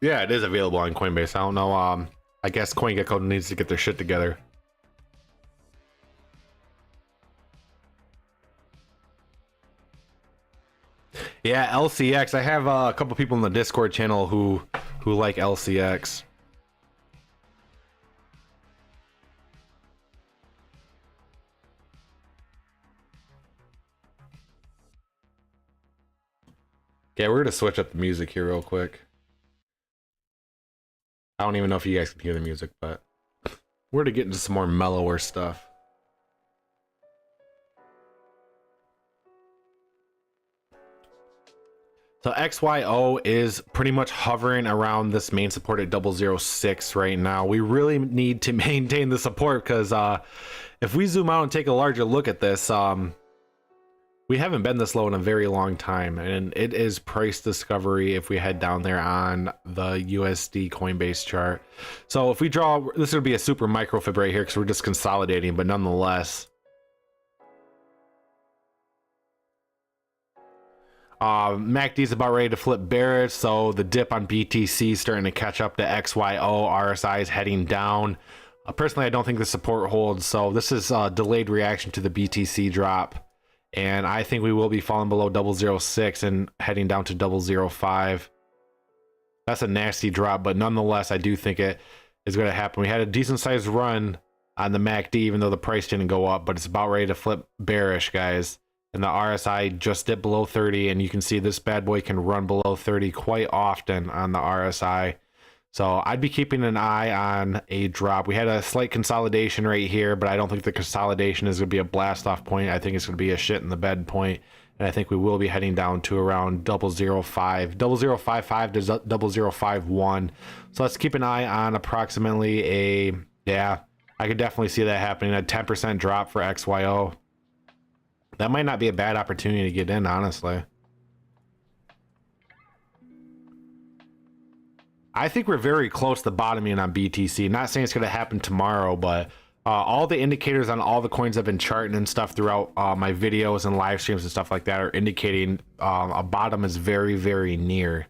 Yeah, it is available on Coinbase. I don't know. I guess CoinGecko needs to get their shit together. Yeah, LCX. I have a couple people in the Discord channel who like LCX. Yeah, we're gonna switch up the music here real quick. I don't even know if you guys can hear the music, but we're to get into some more mellower stuff. So XYO is pretty much hovering around this main support at 006 right now. We really need to maintain the support because if we zoom out and take a larger look at this, we haven't been this low in a very long time, and it is price discovery if we head down there on the USD Coinbase chart. So if we draw, this would be a super micro fib right here because we're just consolidating, but nonetheless. MACD is about ready to flip bearish, so the dip on BTC is starting to catch up to XYO. RSI is heading down. Personally, I don't think the support holds, so this is a delayed reaction to the BTC drop, and I think we will be falling below 006 and heading down to 005. That's a nasty drop, but nonetheless, I do think it is going to happen. We had a decent sized run on the MACD, even though the price didn't go up, but it's about ready to flip bearish, guys. And the RSI just dipped below 30, and you can see this bad boy can run below 30 quite often on the RSI. So I'd be keeping an eye on a drop. We had a slight consolidation right here, but I don't think the consolidation is going to be a blast off point. I think it's going to be a shit in the bed point, and I think we will be heading down to around 005, 0055 to 0051. So let's keep an eye on approximately a, yeah, I could definitely see that happening, a 10% drop for XYO. That might not be a bad opportunity to get in, honestly. I think we're very close to bottoming on BTC. Not saying it's going to happen tomorrow, but all the indicators on all the coins I've been charting and stuff throughout my videos and live streams and stuff like that are indicating a bottom is very, very near.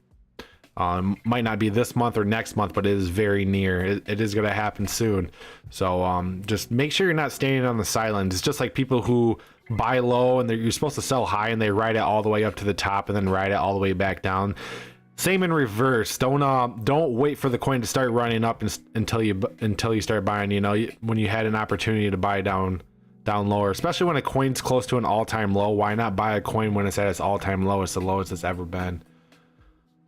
Might not be this month or next month, but it is very near. It is going to happen soon. So just make sure you're not standing on the sidelines. It's just like people who buy low and you're supposed to sell high and they ride it all the way up to the top and then ride it all the way back down. Same in reverse. Don't wait for the coin to start running up until you start buying. You know, when you had an opportunity to buy down lower, especially when a coin's close to an all-time low. Why not buy a coin when it's at its all-time lowest, the lowest it's ever been?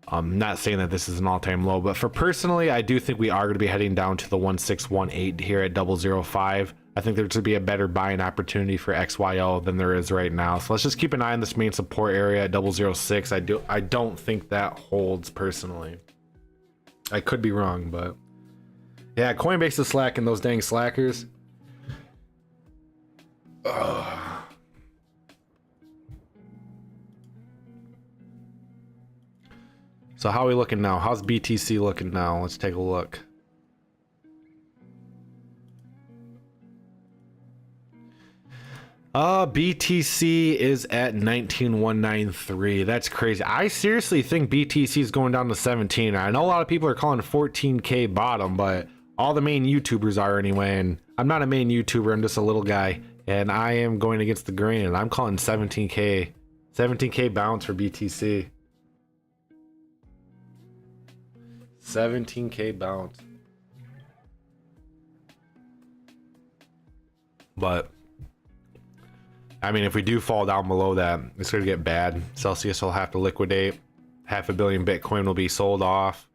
I'm not saying that this is an all-time low, but for personally, I do think we are going to be heading down to the 1618 here at 005. I think there should be a better buying opportunity for XYO than there is right now. So let's just keep an eye on this main support area at 006. I don't think that holds personally. I could be wrong, but yeah, Coinbase is slacking, those dang slackers. Ugh. So how are we looking now? How's BTC looking now? Let's take a look. BTC is at 19,193. That's crazy. I seriously think BTC is going down to 17. I know a lot of people are calling 14K bottom, but all the main YouTubers are anyway. And I'm not a main YouTuber. I'm just a little guy, and I am going against the grain. And I'm calling 17K, 17K bounce for BTC. 17K bounce. But I mean, if we do fall down below that, it's going to get bad. Celsius will have to liquidate. 500 million Bitcoin will be sold off.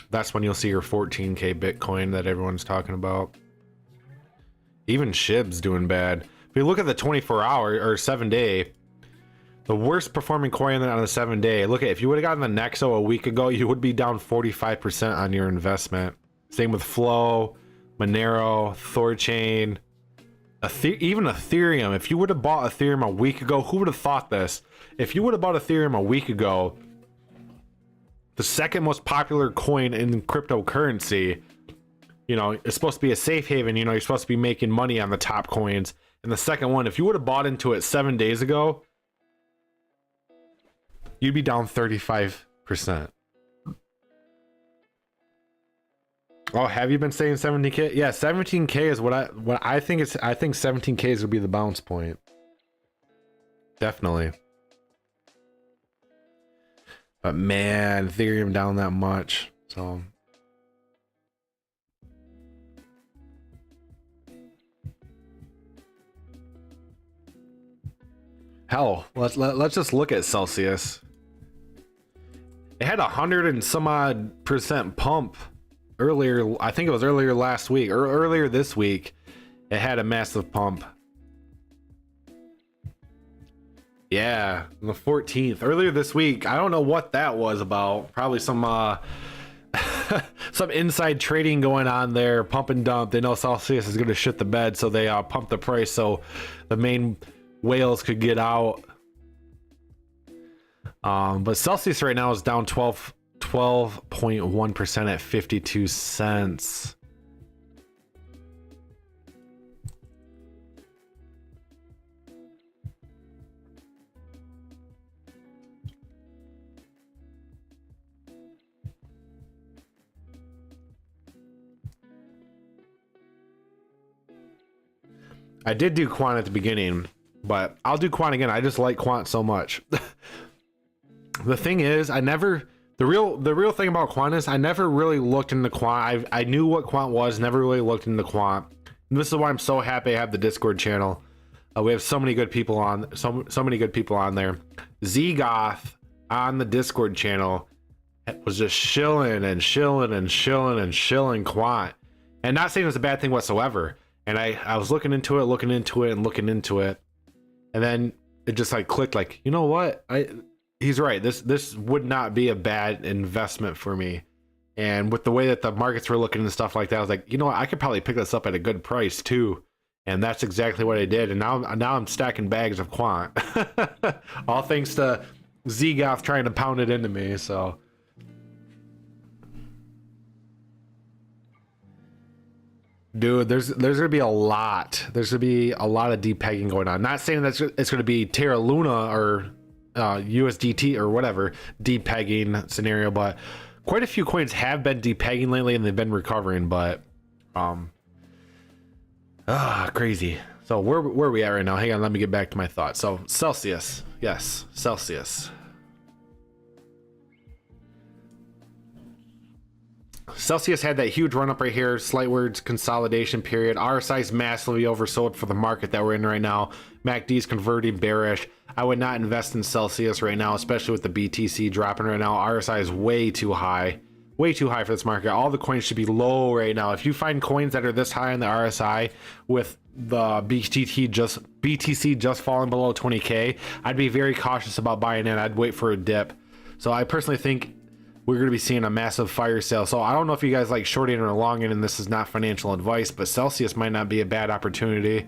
That's when you'll see your 14K Bitcoin that everyone's talking about. Even SHIB's doing bad. If you look at the 24-hour or 7-day, the worst performing coin on the 7-day, look at, if you would have gotten the Nexo a week ago, you would be down 45% on your investment. Same with Flow, Monero, Thorchain. Even Ethereum. If you would have bought Ethereum a week ago, who would have thought this? If you would have bought Ethereum a week ago, the second most popular coin in cryptocurrency, you know, it's supposed to be a safe haven. You know, you're supposed to be making money on the top coins. And the second one, if you would have bought into it 7 days ago, you'd be down 35%. Oh, have you been saying 17K? Yeah, 17K is what I think it's. I think 17K would be the bounce point. Definitely. But man, Ethereum down that much. So hell, let's just look at Celsius. It had 100 and some odd % pump earlier. I think it was earlier last week or earlier this week. It had a massive pump. Yeah, on the 14th, earlier this week. I don't know what that was about. Probably some some inside trading going on there, pump and dump. They know Celsius is going to shit the bed, so they pump the price so the main whales could get out. But Celsius right now is down 12.1% at 52 cents. I did do quant at the beginning, but I'll do quant again. I just like quant so much. The thing is, the real thing about quant is I never really looked into quant. I knew what quant was, never really looked into quant. And this is why I'm so happy I have the Discord channel. We have so many good people on, so many good people on there. Zgoth on the Discord channel was just shilling quant, and not saying it's a bad thing whatsoever. And I was looking into it, and then it just like clicked, like, you know what? He's right. This would not be a bad investment for me. And with the way that the markets were looking and stuff like that, I was like, you know what? I could probably pick this up at a good price too. And that's exactly what I did. And now I'm stacking bags of quant. All thanks to Zgoff trying to pound it into me. So dude, there's gonna be a lot. There's gonna be a lot of depegging going on. Not saying that it's gonna be Terra Luna or USDT or whatever depegging scenario, but quite a few coins have been depegging lately and they've been recovering. But crazy. So where are we at right now? Hang on, let me get back to my thoughts. So Celsius, yes, Celsius. Celsius had that huge run up right here, slightward consolidation period. RSI is massively oversold for the market that we're in right now. MACD is converting bearish. I would not invest in Celsius right now, especially with the BTC dropping right now. RSI is way too high for this market. All the coins should be low right now. If you find coins that are this high in the RSI with the BTC just falling below 20K, I'd be very cautious about buying in. I'd wait for a dip. So I personally think we're going to be seeing a massive fire sale. So I don't know if you guys like shorting or longing, and this is not financial advice, but Celsius might not be a bad opportunity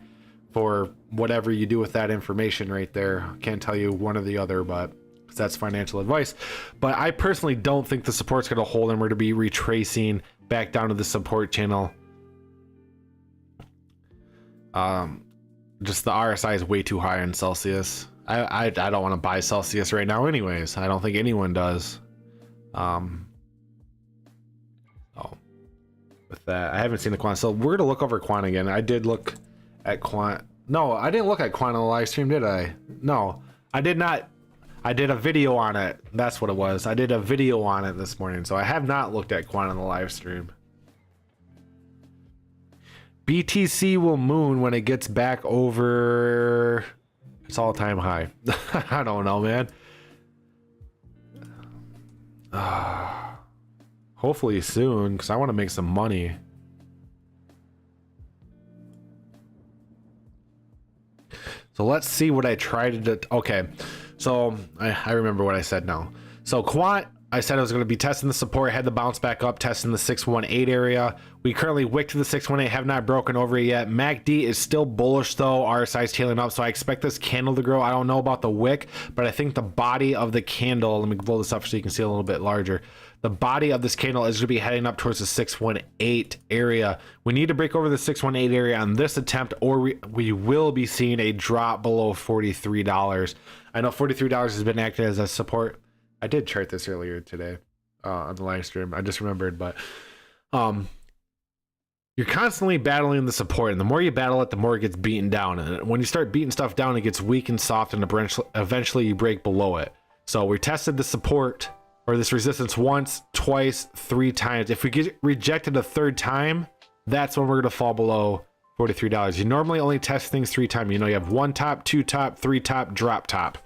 for whatever you do with that information right there. Can't tell you one or the other, but that's financial advice. But I personally don't think the support's going to hold, and we're going to be retracing back down to the support channel. Just the RSI is way too high in Celsius. I don't want to buy Celsius right now anyways. I don't think anyone does. With that, I haven't seen the quant, so we're gonna look over quant again. I did look at quant. No, I didn't look at quant on the live stream, did I? No, I did not. I did a video on it. That's what it was. I did a video on it this morning, so I have not looked at quant on the live stream. BTC will moon when it gets back over its all-time high. I don't know, man. Hopefully soon, because I want to make some money. So let's see what I tried to do. Okay, so I remember what I said now. So quant, I said I was going to be testing the support, had to bounce back up, testing the 618 area. We currently wicked to the 618, have not broken over it yet. MACD is still bullish though, RSI is tailing up, so I expect this candle to grow. I don't know about the wick, but I think the body of the candle, let me blow this up so you can see a little bit larger. The body of this candle is going to be heading up towards the 618 area. We need to break over the 618 area on this attempt, or we will be seeing a drop below $43. I know $43 has been acted as a support. I did chart this earlier today on the live stream. I just remembered, but you're constantly battling the support, and the more you battle it, the more it gets beaten down. And when you start beating stuff down, it gets weak and soft, and eventually you break below it. So we tested the support or this resistance once, twice, 3 times. If we get rejected a 3rd time, that's when we're going to fall below $43. You normally only test things 3 times. You know, you have 1 top, 2 top, 3 top, drop top,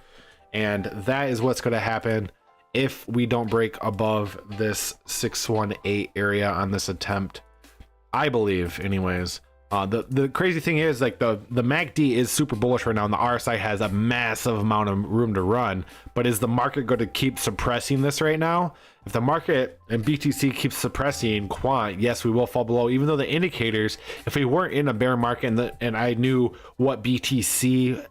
and that is what's going to happen if we don't break above this 618 area on this attempt, I believe anyways. The crazy thing is, like, the MACD is super bullish right now, and the RSI has a massive amount of room to run, but is the market going to keep suppressing this right now? If the market and BTC keeps suppressing quant, yes, we will fall below, even though the indicators, if we weren't in a bear market and I knew what BTC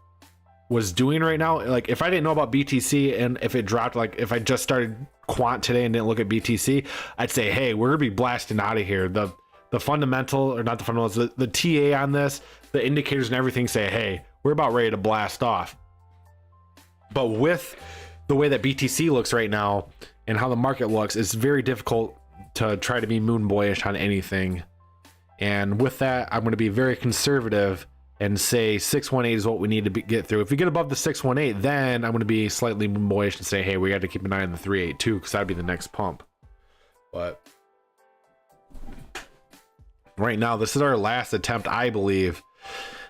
was doing right now, like if I didn't know about BTC and if it dropped, like if I just started quant today and didn't look at BTC, I'd say, hey, we're gonna be blasting out of here. The fundamental, or not the fundamentals, the TA on this, the indicators and everything say, hey, we're about ready to blast off. But with the way that BTC looks right now and how the market looks, it's very difficult to try to be moon boyish on anything. And with that, I'm going to be very conservative and say 618 is what we need to get through. If we get above the 618, then I'm going to be slightly moon boyish and say, hey, we got to keep an eye on the 382 because that'd be the next pump. But right now, this is our last attempt, I believe,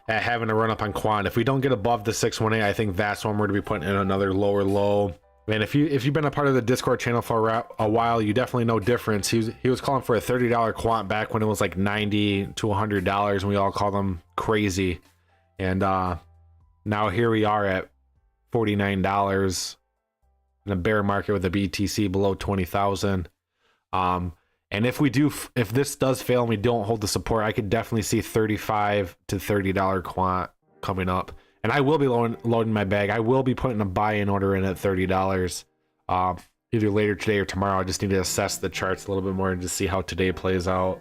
at having a run up on quant. If we don't get above the 618, I think that's when we're going to be putting in another lower low. Man, if you've been a part of the Discord channel for a while, you definitely know difference. He was calling for a $30 quant back when it was like $90 to $100, and we all called him crazy. And now here we are at $49 in a bear market with a BTC below 20,000. And if we do, if this does fail and we don't hold the support, I could definitely see $35 to $30 quant coming up. And I will be loading my bag. I will be putting a buy-in order in at $30. Either later today or tomorrow. I just need to assess the charts a little bit more and just see how today plays out.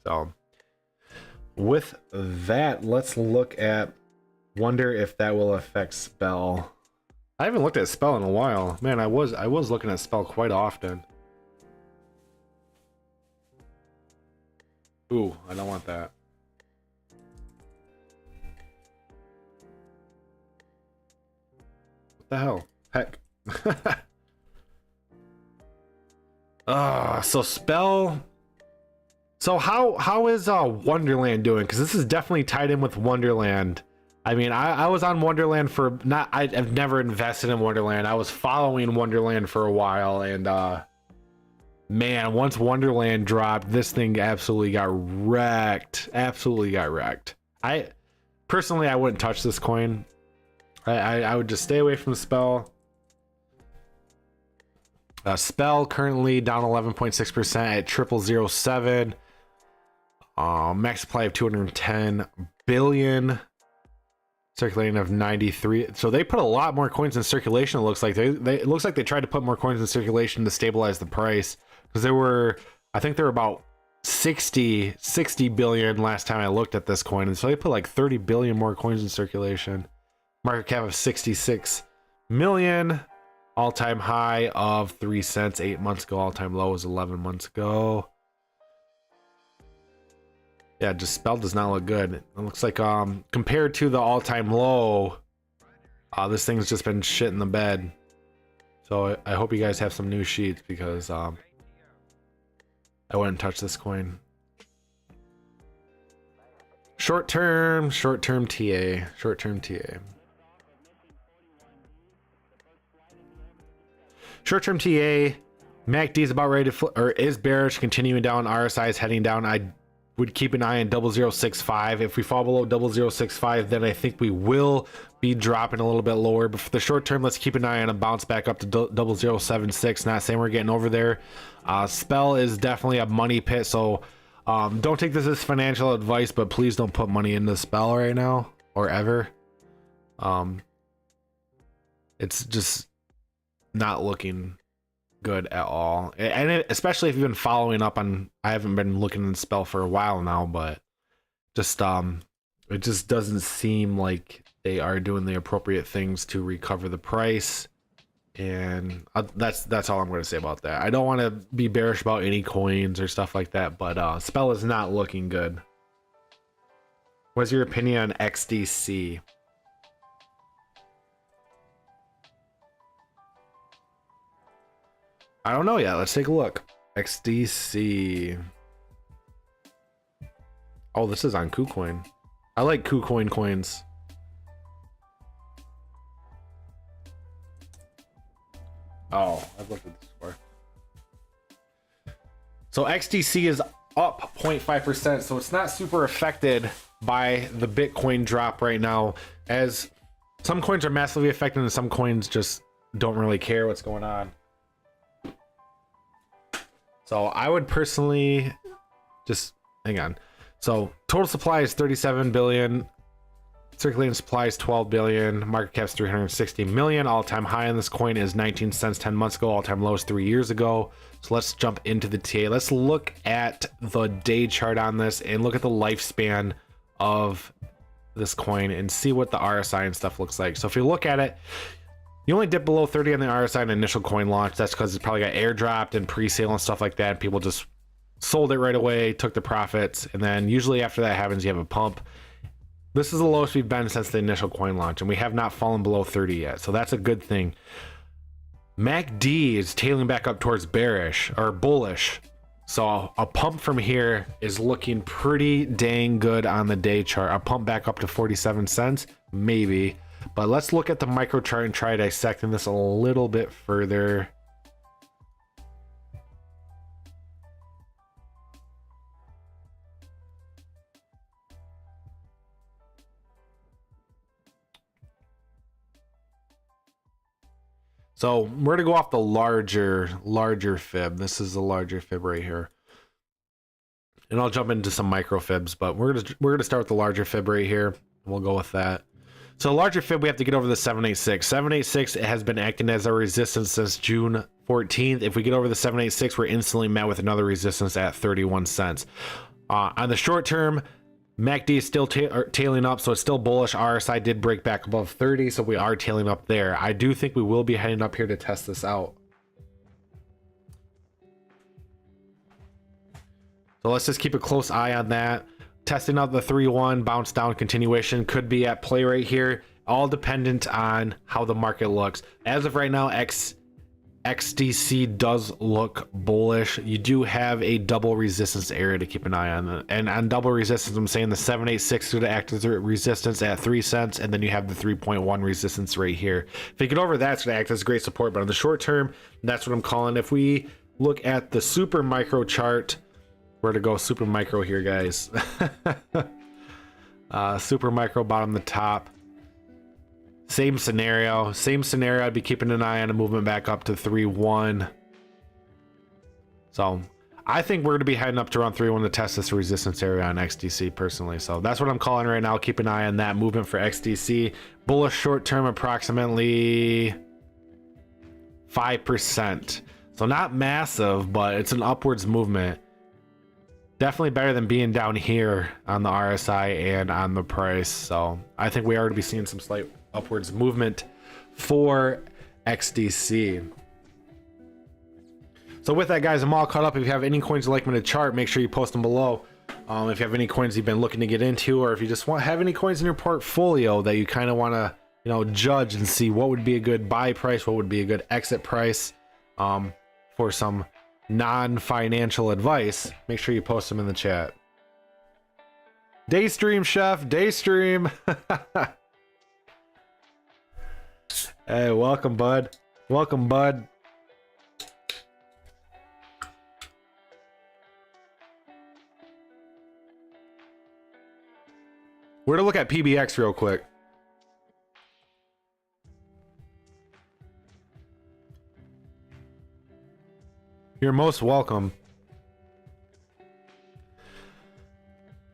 So with that, let's look at, wonder if that will affect Spell. I haven't looked at Spell in a while. Man, I was looking at Spell quite often. Ooh, I don't want that. What the hell? Heck. So Spell. So how is Wonderland doing? Because this is definitely tied in with Wonderland. I mean, I was on Wonderland for I've never invested in Wonderland. I was following Wonderland for a while, and man, once Wonderland dropped, this thing absolutely got wrecked. Absolutely got wrecked. I personally wouldn't touch this coin. I would just stay away from Spell. Spell currently down 11.6% at 0007. Max supply of 210 billion. Circulating of 93. So they put a lot more coins in circulation. It looks like it looks like they tried to put more coins in circulation to stabilize the price, because I think there were about 60 billion last time I looked at this coin, and so they put like 30 billion more coins in circulation. Market cap of 66 million. All-time high of 3 cents 8 months ago. All-time low was 11 months ago. Yeah, just Spell does not look good. It looks like compared to the all-time low, this thing's just been shit in the bed. So I hope you guys have some new sheets, because I wouldn't touch this coin. Short-term TA. Short-term TA. Short-term TA, MACD is about ready to or is bearish, continuing down. RSI is heading down. I would keep an eye on 0065. If we fall below 0065, then I think we will be dropping a little bit lower. But for the short term, let's keep an eye on a bounce back up to 0076. Not saying we're getting over there. Spell is definitely a money pit, so don't take this as financial advice, but please don't put money into Spell right now or ever. It's just not looking good at all, and especially if you've been following up on, I haven't been looking in Spell for a while now, but just it just doesn't seem like they are doing the appropriate things to recover the price, and that's all I'm going to say about that. I don't want to be bearish about any coins or stuff like that, but Spell is not looking good. What's your opinion on XDC? I don't know yet. Let's take a look. XDC. Oh, this is on KuCoin. I like KuCoin coins. Oh, I've looked at this before. So XDC is up 0.5%, so it's not super affected by the Bitcoin drop right now, as some coins are massively affected and some coins just don't really care what's going on. So I would personally just hang on. So total supply is 37 billion. Circulating supply is 12 billion. Market cap is 360 million. All-time high on this coin is 19 cents 10 months ago. All-time low is 3 years ago. So let's jump into the TA. Let's look at the day chart on this and look at the lifespan of this coin and see what the RSI and stuff looks like. So if you look at it, you only dip below 30 on the RSI in initial coin launch. That's because it probably got airdropped and pre-sale and stuff like that. People just sold it right away, took the profits, and then usually after that happens, you have a pump. This is the lowest we've been since the initial coin launch, and we have not fallen below 30 yet, so that's a good thing. MACD is tailing back up towards bearish or bullish, so a pump from here is looking pretty dang good on the day chart. A pump back up to 47 cents, maybe. But let's look at the micro chart and try dissecting this a little bit further. So we're gonna go off the larger fib. This is the larger fib right here, and I'll jump into some micro fibs, but we're gonna start with the larger fib right here. We'll go with that. So larger fib, we have to get over the 786. 786 has been acting as a resistance since June 14th. If we get over the 786, we're instantly met with another resistance at 31 cents. On the short term, MACD is still tailing up, so it's still bullish. RSI did break back above 30, so we are tailing up there. I do think we will be heading up here to test this out. So let's just keep a close eye on that. Testing out the 3-1 bounce down continuation could be at play right here, all dependent on how the market looks. As of right now, XDC does look bullish. You do have a double resistance area to keep an eye on, and on double resistance, I'm saying the 786 is going to act as a resistance at 3 cents, and then you have the 3.1 resistance right here. If you get over that, it's going to act as great support, but on the short term, that's what I'm calling. If we look at the super micro chart, where to go super micro here, guys. Super micro bottom the top. Same scenario. I'd be keeping an eye on a movement back up to 3-1. So I think we're going to be heading up to around 3-1 to test this resistance area on XDC personally. So that's what I'm calling right now. Keep an eye on that movement for XDC. Bullish short term, approximately 5%. So not massive, but it's an upwards movement. Definitely better than being down here on the RSI and on the price. So I think we are going to be seeing some slight upwards movement for XDC. So with that, guys, I'm all caught up. If you have any coins you'd like me to chart, make sure you post them below. If you have any coins you've been looking to get into, or if you just have any coins in your portfolio that you kind of want to, judge and see what would be a good buy price, what would be a good exit price, for some non-financial advice, make sure you post them in the chat. Daystream, chef, daystream. Hey, welcome, bud. Welcome, bud. We're to look at PBX real quick. You're most welcome.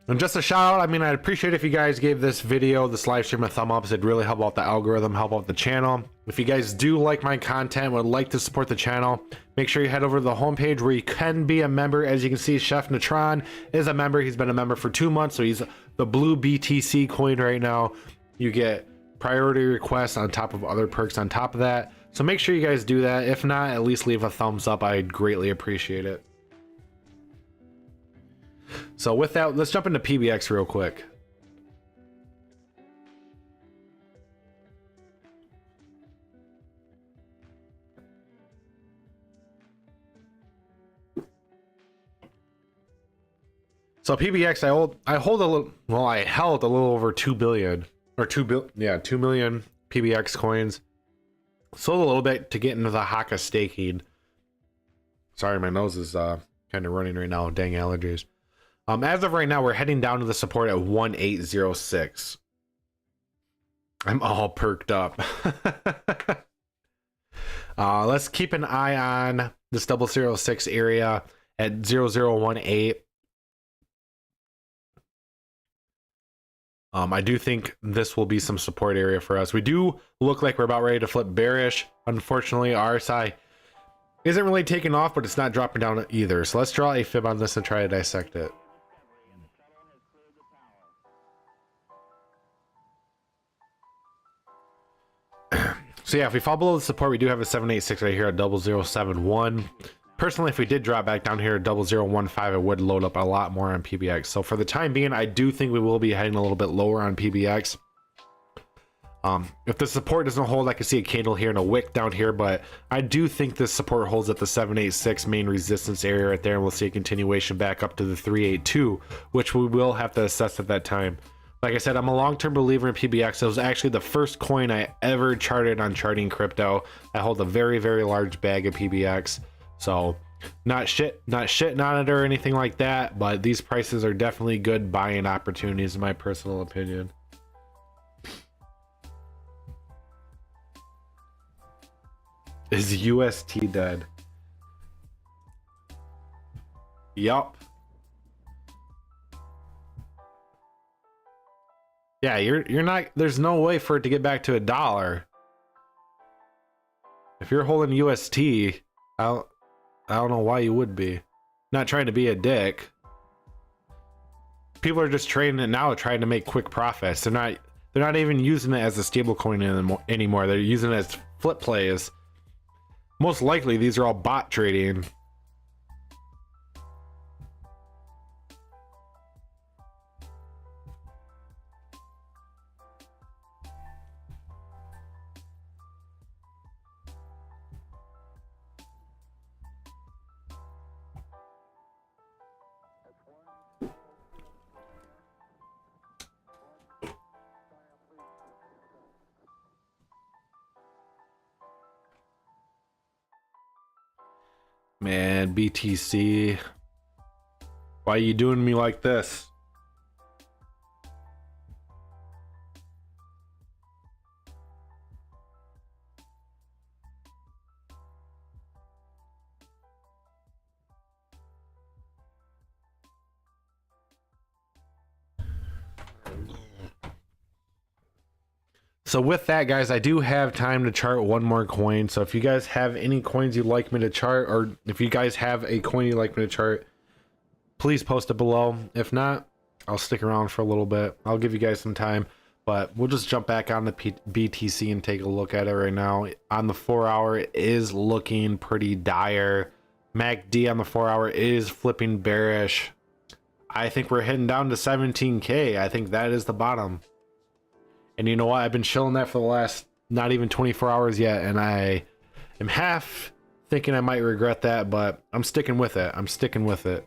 And just a shout out, I'd appreciate if you guys gave this video, this live stream, a thumb up. It'd really help out the algorithm, help out the channel. If you guys do like my content, would like to support the channel, make sure you head over to the homepage where you can be a member. As you can see, Chef Natron is a member. He's been a member for 2 months, so he's the blue BTC coin right now. You get priority requests on top of other perks on top of that. So make sure you guys do that. If not, at least leave a thumbs up. I'd greatly appreciate it. So with that, let's jump into PBX real quick. So PBX, I held a little over 2 billion or 2 million PBX coins. Sold a little bit to get into the Haka staking. Sorry, my nose is kind of running right now. Dang allergies. As of right now, we're heading down to the support at 1806. I'm all perked up. Let's keep an eye on this 006 area at 0018. I do think this will be some support area for us. We do look like we're about ready to flip bearish. Unfortunately, RSI isn't really taking off, but it's not dropping down either. So let's draw a fib on this and try to dissect it. So yeah, if we fall below the support, we do have a 786 right here at 0071. Personally, if we did drop back down here at 0015, it would load up a lot more on PBX. So for the time being, I do think we will be heading a little bit lower on PBX. If the support doesn't hold, I can see a candle here and a wick down here, but I do think this support holds at the 786 main resistance area right there, and we'll see a continuation back up to the 382, which we will have to assess at that time. Like I said, I'm a long-term believer in PBX. It was actually the first coin I ever charted on Charting Crypto. I hold a very, very large bag of PBX. So not shitting on it or anything like that, but these prices are definitely good buying opportunities in my personal opinion. Is UST dead? Yup. Yeah, you're not, there's no way for it to get back to $1. If you're holding UST, I don't know why you would be. Not trying to be a dick. People are just trading it now, trying to make quick profits. They're not even using it as a stable coin anymore. They're using it as flip plays. Most likely these are all bot trading. Man, BTC, why are you doing me like this? So with that, guys, I do have time to chart one more coin. So if you guys have any coins you'd like me to chart, or if you guys have a coin you'd like me to chart, please post it below. If not, I'll stick around for a little bit. I'll give you guys some time, but we'll just jump back on the BTC and take a look at it right now. On the 4 hour, it is looking pretty dire. MACD on the 4 hour is flipping bearish. I think we're heading down to 17K. I think that is the bottom. And you know what? I've been chilling that for the last not even 24 hours yet, and I am half thinking I might regret that, but I'm sticking with it. I'm sticking with it.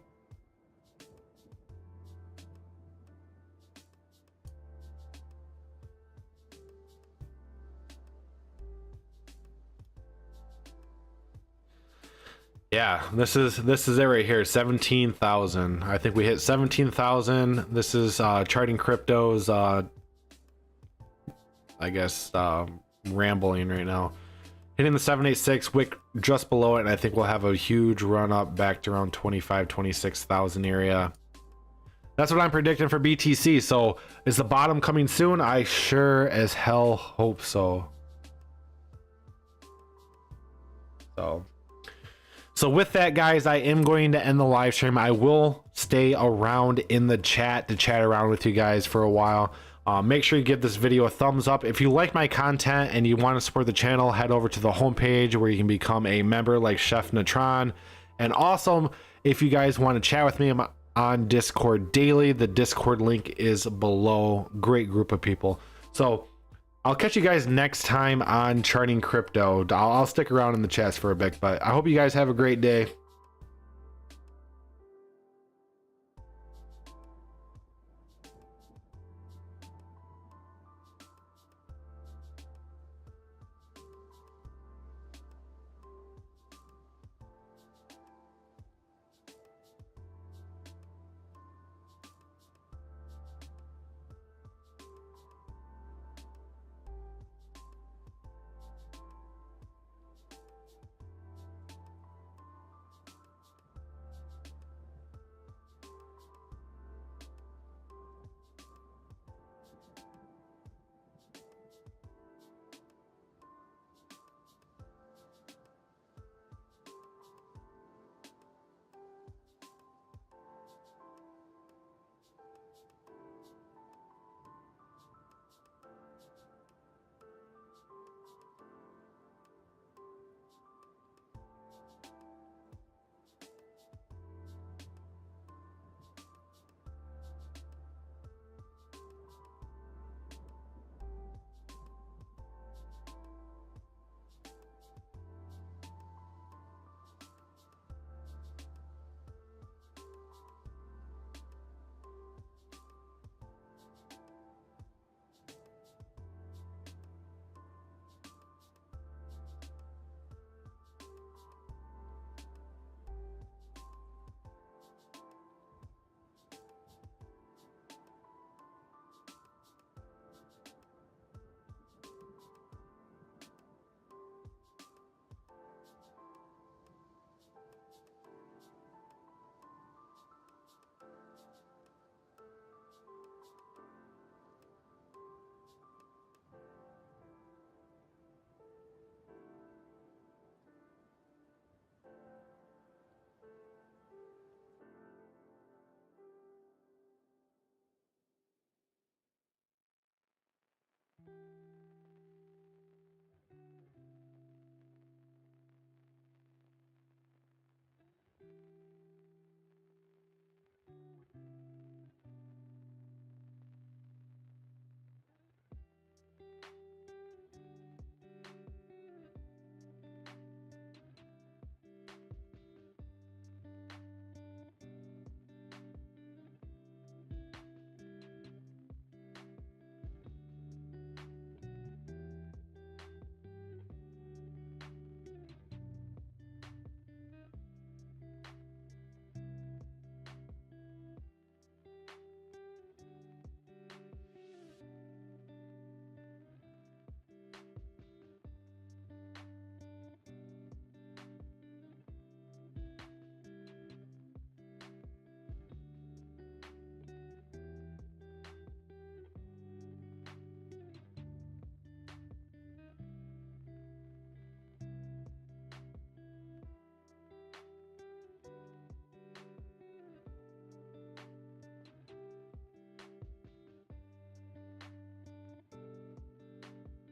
Yeah, this is it right here, 17,000. I think we hit 17,000. This is charting cryptos. I guess rambling right now. Hitting the 786 wick just below it, and I think we'll have a huge run up back to around 26,000 area. That's what I'm predicting for BTC. So is the bottom coming soon? I sure as hell hope so. So with that, guys, I am going to end the live stream. I will stay around in the chat to chat around with you guys for a while. Make sure you give this video a thumbs up. If you like my content and you want to support the channel, head over to the homepage where you can become a member like Chef Natron. And also, if you guys want to chat with me, I'm on Discord daily. The Discord link is below. Great group of people. So I'll catch you guys next time on Charting Crypto. I'll stick around in the chats for a bit, but I hope you guys have a great day.